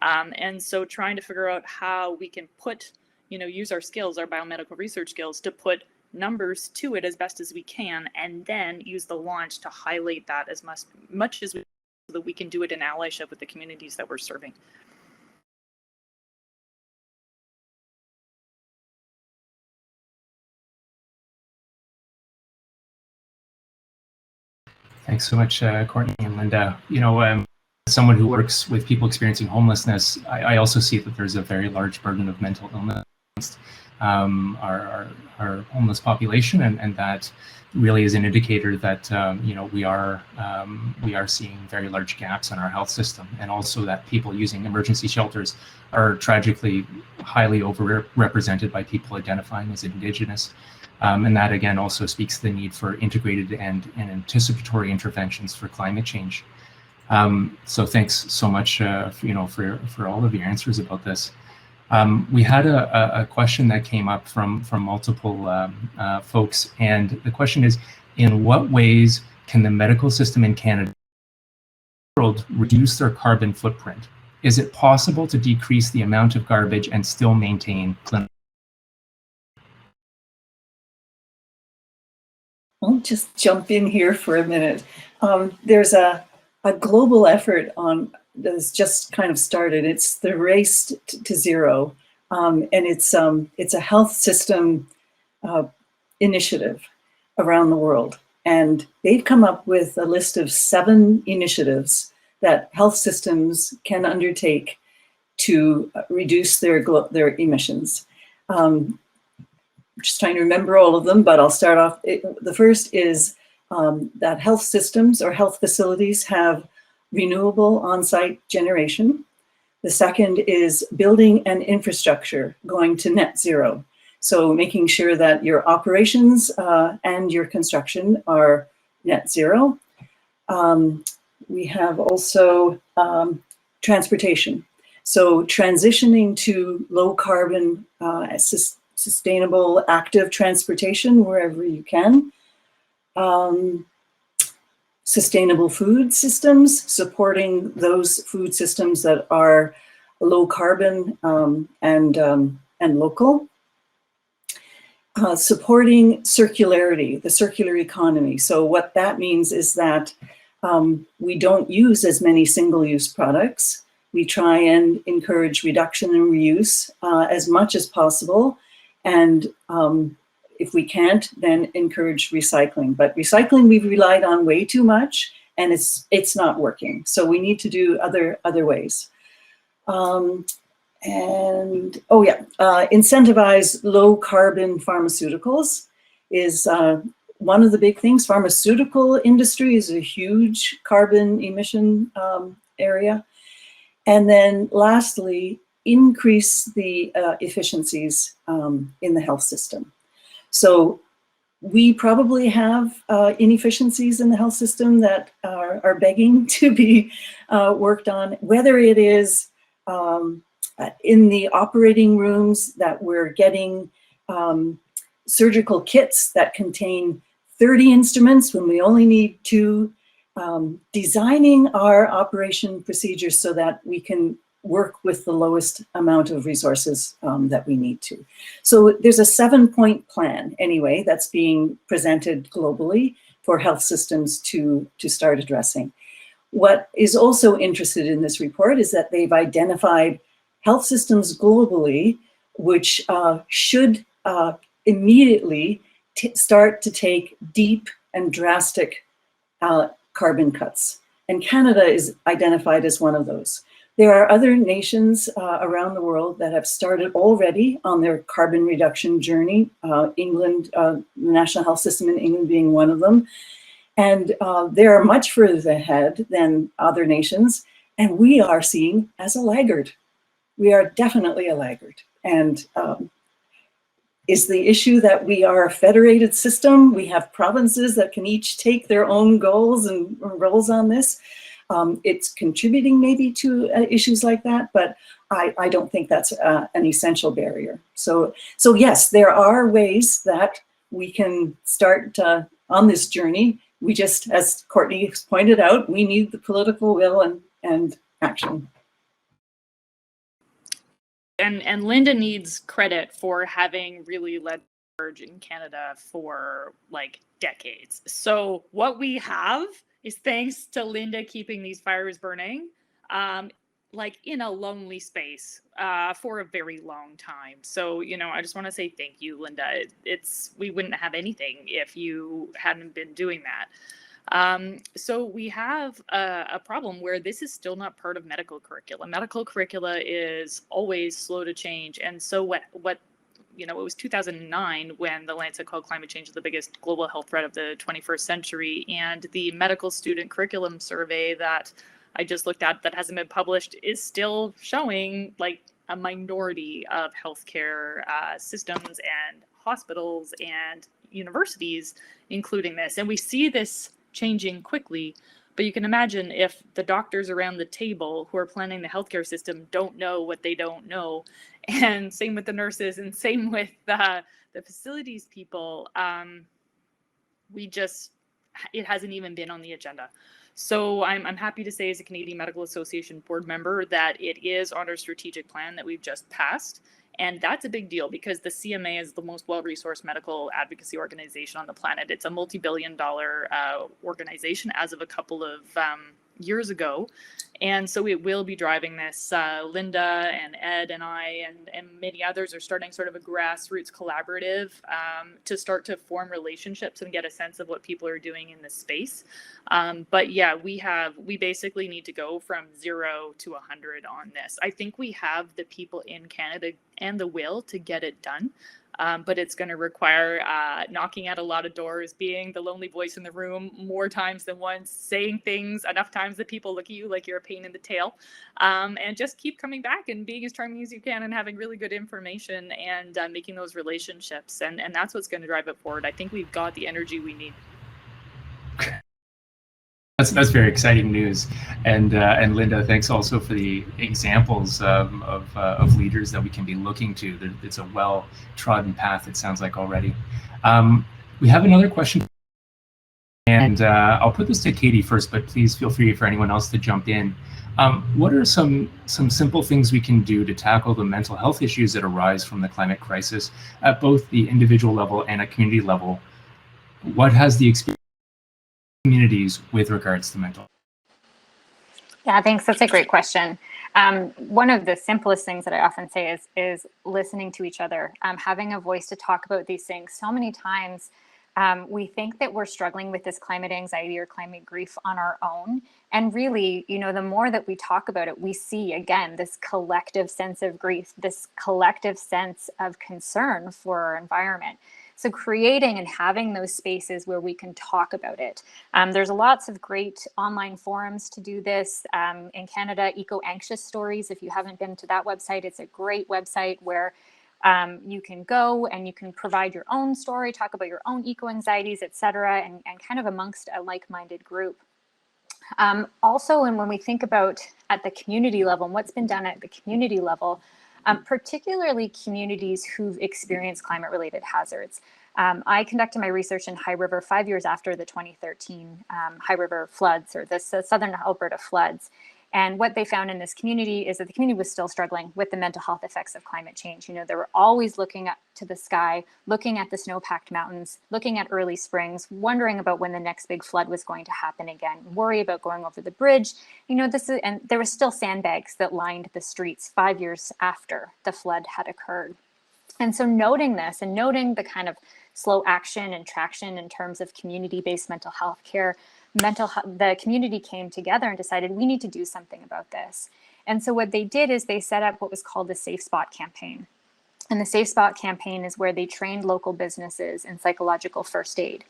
And so trying to figure out how we can put use our skills, our biomedical research skills, to put numbers to it as best as we can, and then use the launch to highlight that as much as we, so that we can do it in allyship with the communities that we're serving. Thanks so much, Courtney and Linda. As someone who works with people experiencing homelessness, I also see that there's a very large burden of mental illness our homeless population, and that really is an indicator that we are seeing very large gaps in our health system, and also that people using emergency shelters are tragically highly overrepresented by people identifying as Indigenous, and that again also speaks to the need for integrated and anticipatory interventions for climate change. So thanks so much for all of your answers about this. We had a question that came up from multiple folks, and the question is, in what ways can the medical system in Canada and the world reduce their carbon footprint? Is it possible to decrease the amount of garbage and still maintain clinical? I'll just jump in here for a minute. There's a global effort that's just kind of started. It's the race to zero, and it's a health system initiative around the world. And they've come up with a list of 7 initiatives that health systems can undertake to reduce their emissions. Just trying to remember all of them, but I'll start off. The first is that health systems or health facilities have renewable on-site generation. The second is building an infrastructure going to net zero. So making sure that your operations and your construction are net zero. We have also transportation. So transitioning to low carbon, sustainable, active transportation wherever you can. Sustainable food systems, supporting those food systems that are low carbon and local. Supporting circularity, the circular economy. So what that means is that we don't use as many single-use products. We try and encourage reduction and reuse as much as possible. And if we can't, then encourage recycling. But recycling we've relied on way too much, and it's not working. So we need to do other ways. Incentivize low carbon pharmaceuticals is one of the big things. Pharmaceutical industry is a huge carbon emission area. And then lastly, increase the efficiencies in the health system. So we probably have inefficiencies in the health system that are begging to be worked on, whether it is in the operating rooms that we're getting surgical kits that contain 30 instruments when we only need 2, designing our operation procedures so that we can work with the lowest amount of resources that we need to. So there's a 7-point plan anyway that's being presented globally for health systems to start addressing. What is also interested in this report is that they've identified health systems globally which should immediately start to take deep and drastic carbon cuts. And Canada is identified as one of those. There are other nations around the world that have started already on their carbon reduction journey. England, the National Health System in England being one of them. And they are much further ahead than other nations. And we are seen as a laggard. We are definitely a laggard. And is the issue that we are a federated system? We have provinces that can each take their own goals and roles on this. It's contributing maybe to issues like that, but I don't think that's an essential barrier. So yes, there are ways that we can start on this journey. We just, as Courtney has pointed out, we need the political will and action. And Linda needs credit for having really led the charge in Canada for like decades. So what we have is thanks to Linda keeping these fires burning, like in a lonely space for a very long time. So, you know, I just want to say thank you, Linda. We wouldn't have anything if you hadn't been doing that. So we have a problem where this is still not part of medical curricula. Medical curricula is always slow to change. And so what you know, it was 2009 when the Lancet called climate change the biggest global health threat of the 21st century. And the medical student curriculum survey that I just looked at that hasn't been published is still showing like a minority of healthcare systems and hospitals and universities including this. And we see this changing quickly, but you can imagine if the doctors around the table who are planning the healthcare system don't know what they don't know, and same with the nurses and same with the facilities people, it hasn't even been on the agenda. So I'm happy to say as a Canadian Medical Association board member that it is on our strategic plan that we've just passed. And that's a big deal because the CMA is the most well-resourced medical advocacy organization on the planet. It's a multi-billion-dollar organization as of a couple of years ago. And so it will be driving this. Linda and Ed and I and many others are starting sort of a grassroots collaborative to start to form relationships and get a sense of what people are doing in this space. But yeah, we basically need to go from 0 to 100 on this. I think we have the people in Canada and the will to get it done. But it's going to require knocking at a lot of doors, being the lonely voice in the room more times than once, saying things enough times that people look at you like you're a pain in the tail, and just keep coming back and being as charming as you can and having really good information and making those relationships. And that's what's going to drive it forward. I think we've got the energy we need. That's very exciting news, and Linda, thanks also for the examples of leaders that we can be looking to. It's a well-trodden path, it sounds like already. We have another question, and I'll put this to Katie first, but please feel free for anyone else to jump in. What are some simple things we can do to tackle the mental health issues that arise from the climate crisis at both the individual level and at community level? What has the experience communities with regards to mental? Yeah, thanks. That's a great question. One of the simplest things that I often say is listening to each other, having a voice to talk about these things. So many times we think that we're struggling with this climate anxiety or climate grief on our own. And really, the more that we talk about it, we see, again, this collective sense of grief, this collective sense of concern for our environment. So creating and having those spaces where we can talk about it. There's lots of great online forums to do this. In Canada, Eco Anxious Stories, if you haven't been to that website, it's a great website where you can go and you can provide your own story, talk about your own eco-anxieties, et cetera, and kind of amongst a like-minded group. Also, and when we think about at the community level and what's been done at the community level, particularly communities who've experienced climate-related hazards. I conducted my research in High River 5 years after the 2013 High River floods, or the southern Alberta floods. And what they found in this community is that the community was still struggling with the mental health effects of climate change. They were always looking up to the sky, looking at the snow-packed mountains, looking at early springs, wondering about when the next big flood was going to happen again, worry about going over the bridge. And there were still sandbags that lined the streets 5 years after the flood had occurred. And so noting this and noting the kind of slow action and traction in terms of community-based mental health care, the community came together and decided we need to do something about this. And so what they did is they set up what was called the Safe Spot campaign. And the Safe Spot campaign is where they trained local businesses in psychological first aid.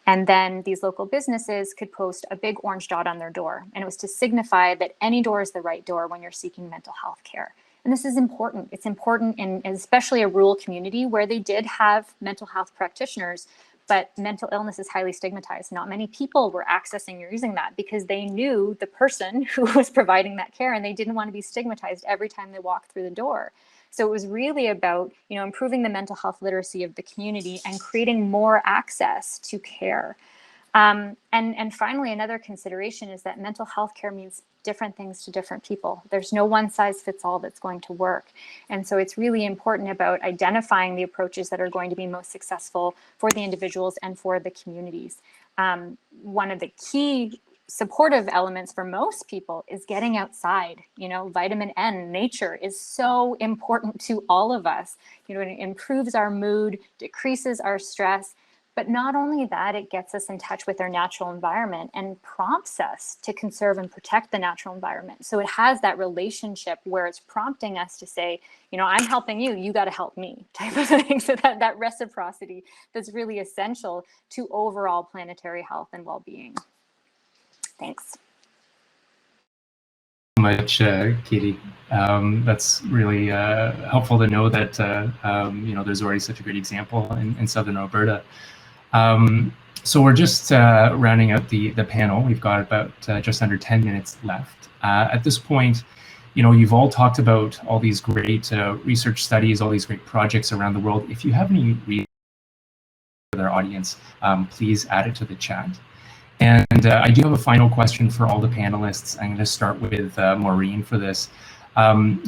And then these local businesses could post a big orange dot on their door. And it was to signify that any door is the right door when you're seeking mental health care. And this is important. It's important in especially a rural community where they did have mental health practitioners, but mental illness is highly stigmatized. Not many people were accessing or using that because they knew the person who was providing that care and they didn't want to be stigmatized every time they walked through the door. So it was really about, improving the mental health literacy of the community and creating more access to care. And finally, another consideration is that mental health care means different things to different people. There's no one size fits all that's going to work. And so it's really important about identifying the approaches that are going to be most successful for the individuals and for the communities. One of the key supportive elements for most people is getting outside. Vitamin N, nature is so important to all of us. It improves our mood, decreases our stress. But not only that, it gets us in touch with our natural environment and prompts us to conserve and protect the natural environment. So it has that relationship where it's prompting us to say, I'm helping you, you got to help me type of thing. So that reciprocity that's really essential to overall planetary health and well-being. Thanks. Much, Katie. That's really helpful to know that there's already such a great example in Southern Alberta. So we're just rounding out the panel. We've got about just under 10 minutes left. At this point, you've all talked about all these great research studies, all these great projects around the world. If you have any for our audience, please add it to the chat. And I do have a final question for all the panelists. I'm going to start with Maureen for this. From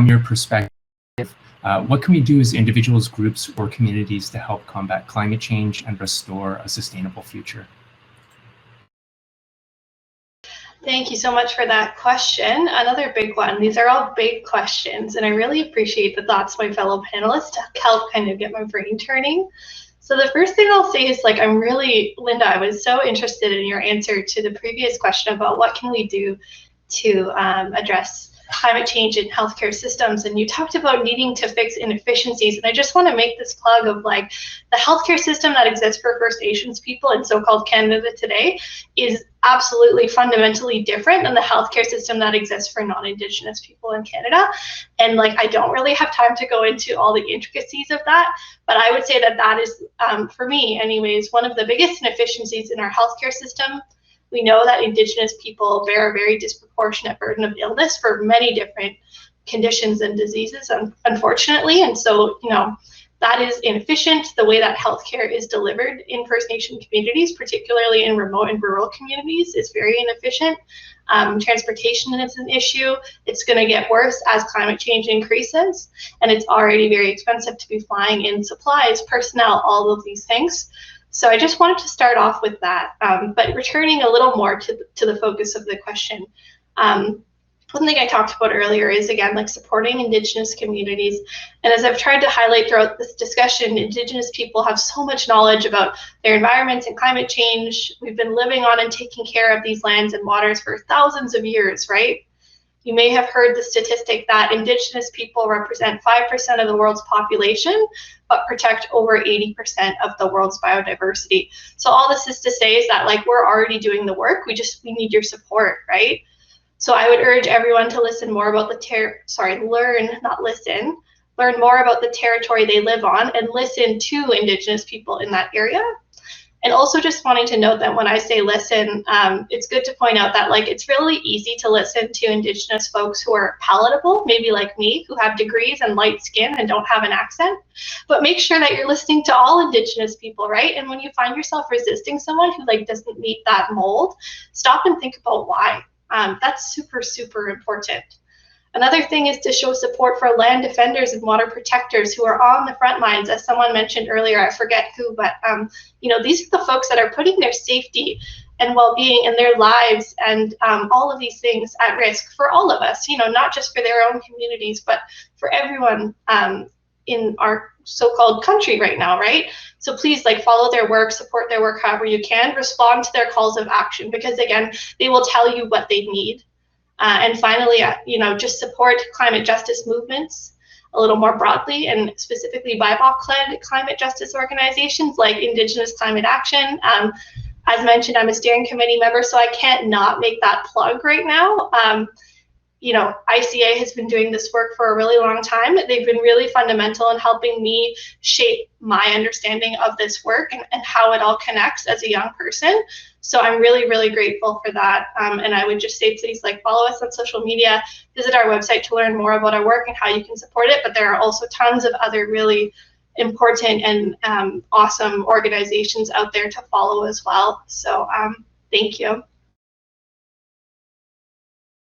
your perspective, what can we do as individuals, groups, or communities to help combat climate change and restore a sustainable future? Thank you so much for that question. Another big one. These are all big questions, and I really appreciate the thoughts of my fellow panelists to help kind of get my brain turning. So the first thing I'll say is, like, I'm really, Linda, I was so interested in your answer to the previous question about what can we do to address climate change in healthcare systems, and you talked about needing to fix inefficiencies, and I just want to make this plug of, like, the healthcare system that exists for First Nations people in so-called Canada today is absolutely fundamentally different than the healthcare system that exists for non-Indigenous people in Canada. And, like, I don't really have time to go into all the intricacies of that, but I would say that that is, for me anyways, one of the biggest inefficiencies in our healthcare system. We know that Indigenous people bear a very disproportionate burden of illness for many different conditions and diseases, unfortunately. And so, you know, that is inefficient. The way that healthcare is delivered in First Nation communities, particularly in remote and rural communities, is very inefficient. Transportation is an issue. It's going to get worse as climate change increases, and it's already very expensive to be flying in supplies, personnel, all of these things. So I just wanted to start off with that, but returning a little more to the focus of the question. One thing I talked about earlier is, again, like, supporting Indigenous communities. And as I've tried to highlight throughout this discussion, Indigenous people have so much knowledge about their environments and climate change. We've been living on and taking care of these lands and waters for thousands of years, right? You may have heard the statistic that Indigenous people represent 5% of the world's population, but protect over 80% of the world's biodiversity. So all this is to say is that, like, we're already doing the work. We need your support, right? So I would urge everyone to listen more about learn more about the territory they live on, and listen to Indigenous people in that area. And also just wanting to note that when I say listen, it's good to point out that, like, it's really easy to listen to Indigenous folks who are palatable, maybe like me, who have degrees and light skin and don't have an accent. But make sure that you're listening to all Indigenous people, right? And when you find yourself resisting someone who, like, doesn't meet that mold, stop and think about why. That's super, super important. Another thing is to show support for land defenders and water protectors who are on the front lines. As someone mentioned earlier, I forget who, but you know, these are the folks that are putting their safety and well-being and their lives and all of these things at risk for all of us, you know, not just for their own communities, but for everyone in our so-called country right now, right? So please, like, follow their work, support their work however you can, respond to their calls of action, because again, they will tell you what they need. And finally, you know, just support climate justice movements a little more broadly, and specifically BIPOC-led climate justice organizations like Indigenous Climate Action. As mentioned, I'm a steering committee member, so I can't not make that plug right now. You know, ICA has been doing this work for a really long time. They've been really fundamental in helping me shape my understanding of this work and how it all connects as a young person. So I'm really, really grateful for that. And I would just say, please, like, follow us on social media, visit our website to learn more about our work and how you can support it. But there are also tons of other really important and awesome organizations out there to follow as well. So thank you.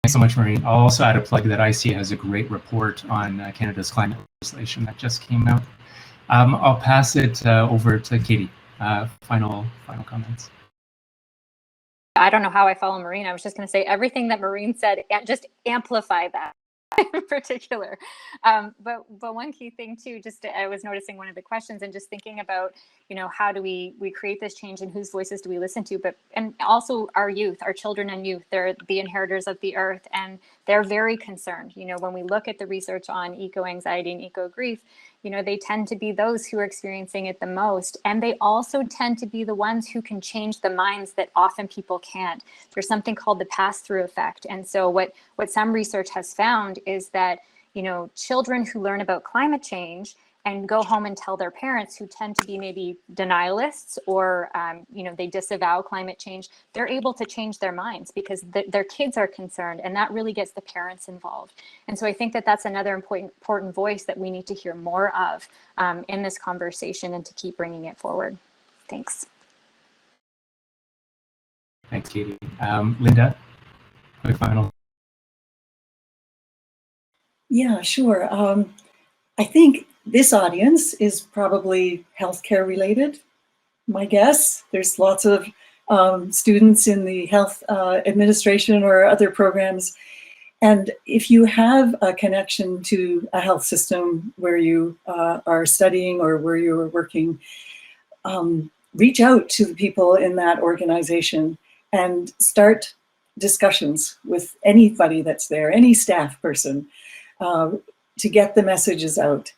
Thanks so much, Maureen. I'll also add a plug that ICA has a great report on Canada's climate legislation that just came out. I'll pass it over to Katie. Final comments. I don't know how I follow Maureen. I was just going to say everything that Maureen said, and just amplify that in particular. But one key thing too, I was noticing one of the questions and just thinking about, you know, how do we create this change and whose voices do we listen to? And also our youth, our children and youth, they're the inheritors of the earth, and they're very concerned. You know, when we look at the research on eco-anxiety and eco-grief, you know, they tend to be those who are experiencing it the most. And they also tend to be the ones who can change the minds that often people can't. There's something called the pass-through effect. And so what some research has found is that, you know, children who learn about climate change and go home and tell their parents, who tend to be maybe denialists or, you know, they disavow climate change, they're able to change their minds because their kids are concerned, and that really gets the parents involved. And so I think that that's another important voice that we need to hear more of in this conversation and to keep bringing it forward. Thanks. Thanks, Katie. Linda, quick final. Yeah, sure. I think this audience is probably healthcare related, my guess. There's lots of students in the health administration or other programs. And if you have a connection to a health system where you are studying or where you are working, reach out to the people in that organization and start discussions with anybody that's there, any staff person, to get the messages out.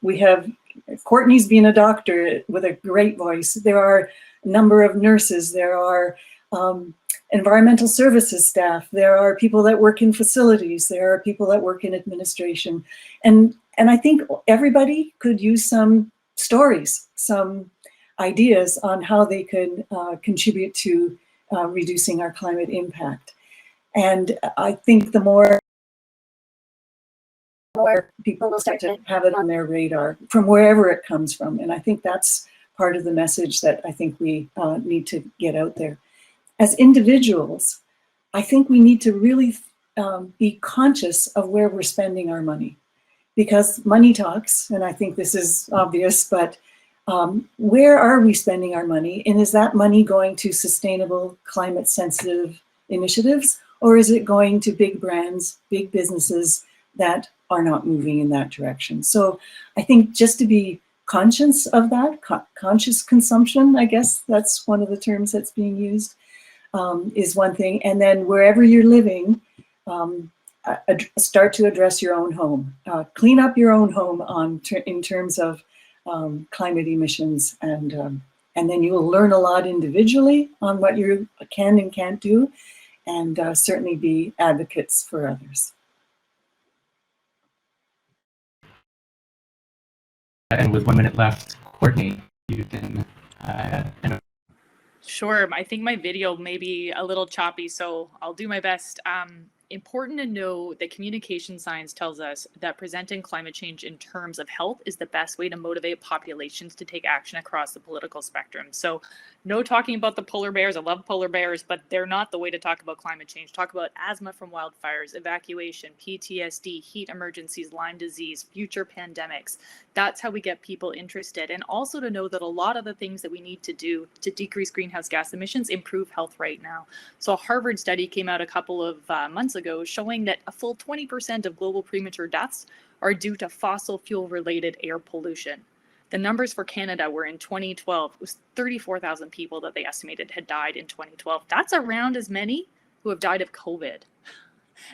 We have, Courtney's been a doctor with a great voice. There are a number of nurses, there are environmental services staff, there are people that work in facilities, there are people that work in administration. And I think everybody could use some stories, some ideas on how they could contribute to reducing our climate impact. And I think the more people will start to have it on their radar from wherever it comes from. And I think that's part of the message that I think we need to get out there. As individuals, I think we need to really be conscious of where we're spending our money, because money talks, and I think this is obvious, but where are we spending our money? And is that money going to sustainable, climate sensitive initiatives, or is it going to big brands, big businesses that are not moving in that direction? So I think just to be conscious of that, conscious consumption, I guess that's one of the terms that's being used, is one thing. And then wherever you're living, start to address your own home. Clean up your own home in terms of climate emissions, and then you will learn a lot individually on what you can and can't do, and certainly be advocates for others. And with 1 minute left, Courtney, you can. Sure. I think my video may be a little choppy, so I'll do my best. Important to know that communication science tells us that presenting climate change in terms of health is the best way to motivate populations to take action across the political spectrum. So no talking about the polar bears. I love polar bears, but they're not the way to talk about climate change. Talk about asthma from wildfires, evacuation, PTSD, heat emergencies, Lyme disease, future pandemics. That's how we get people interested. And also to know that a lot of the things that we need to do to decrease greenhouse gas emissions improve health right now. So a Harvard study came out a couple of months ago showing that a full 20% of global premature deaths are due to fossil fuel related air pollution. The numbers for Canada were in 2012, it was 34,000 people that they estimated had died in 2012. That's around as many who have died of COVID.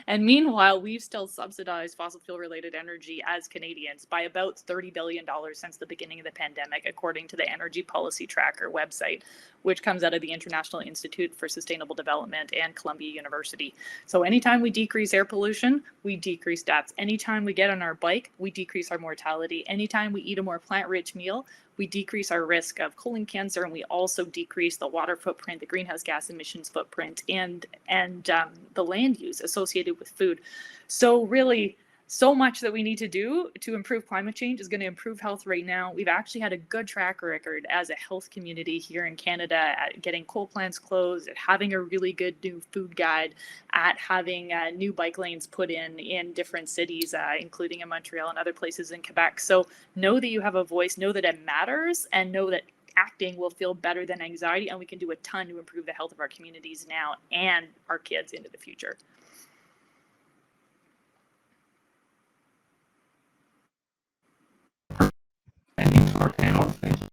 And meanwhile, we've still subsidized fossil fuel related energy as Canadians by about $30 billion since the beginning of the pandemic, according to the Energy Policy Tracker website, which comes out of the International Institute for Sustainable Development and Columbia University. So anytime we decrease air pollution, we decrease deaths. Anytime we get on our bike, we decrease our mortality. Anytime we eat a more plant-rich meal, we decrease our risk of colon cancer, and we also decrease the water footprint, the greenhouse gas emissions footprint, and the land use associated with food. So really, so much that we need to do to improve climate change is going to improve health right now. We've actually had a good track record as a health community here in Canada at getting coal plants closed, at having a really good new food guide, at having new bike lanes put in different cities, including in Montreal and other places in Quebec. So know that you have a voice, know that it matters, and know that acting will feel better than anxiety, and we can do a ton to improve the health of our communities now and our kids into the future. Ending to our panel. Thank you.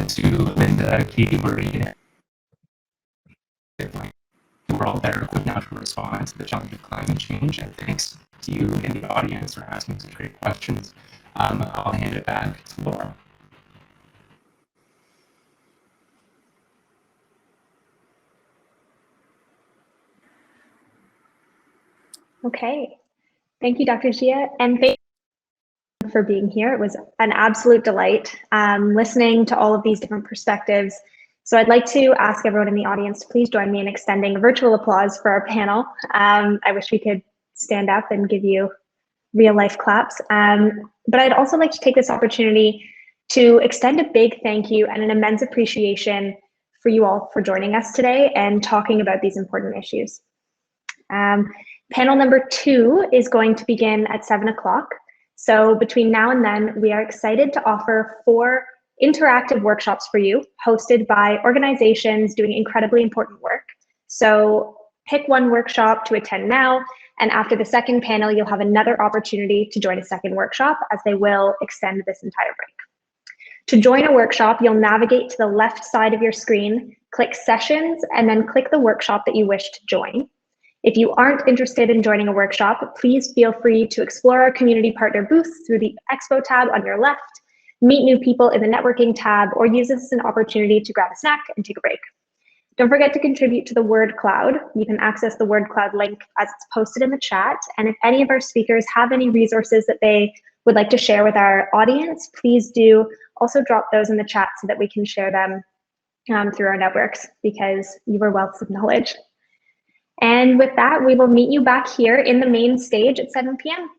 To Linda, Katie, Marie, we're all better equipped now to respond to the challenge of climate change. And thanks to you in the audience for asking such great questions. I'll hand it back to Laura. Okay. Thank you, Dr. Xia, and thank you for being here. It was an absolute delight listening to all of these different perspectives. So I'd like to ask everyone in the audience to please join me in extending a virtual applause for our panel. I wish we could stand up and give you real life claps. But I'd also like to take this opportunity to extend a big thank you and an immense appreciation for you all for joining us today and talking about these important issues. Panel number 2 is going to begin at 7 o'clock. So between now and then, we are excited to offer 4 interactive workshops for you, hosted by organizations doing incredibly important work. So pick one workshop to attend now, and after the second panel, you'll have another opportunity to join a second workshop, as they will extend this entire break. To join a workshop, you'll navigate to the left side of your screen, click Sessions, and then click the workshop that you wish to join. If you aren't interested in joining a workshop, please feel free to explore our community partner booths through the Expo tab on your left, meet new people in the networking tab, or use this as an opportunity to grab a snack and take a break. Don't forget to contribute to the word cloud. You can access the word cloud link as it's posted in the chat. And if any of our speakers have any resources that they would like to share with our audience, please do also drop those in the chat so that we can share them through our networks, because you are wealths of knowledge. And with that, we will meet you back here in the main stage at 7 p.m.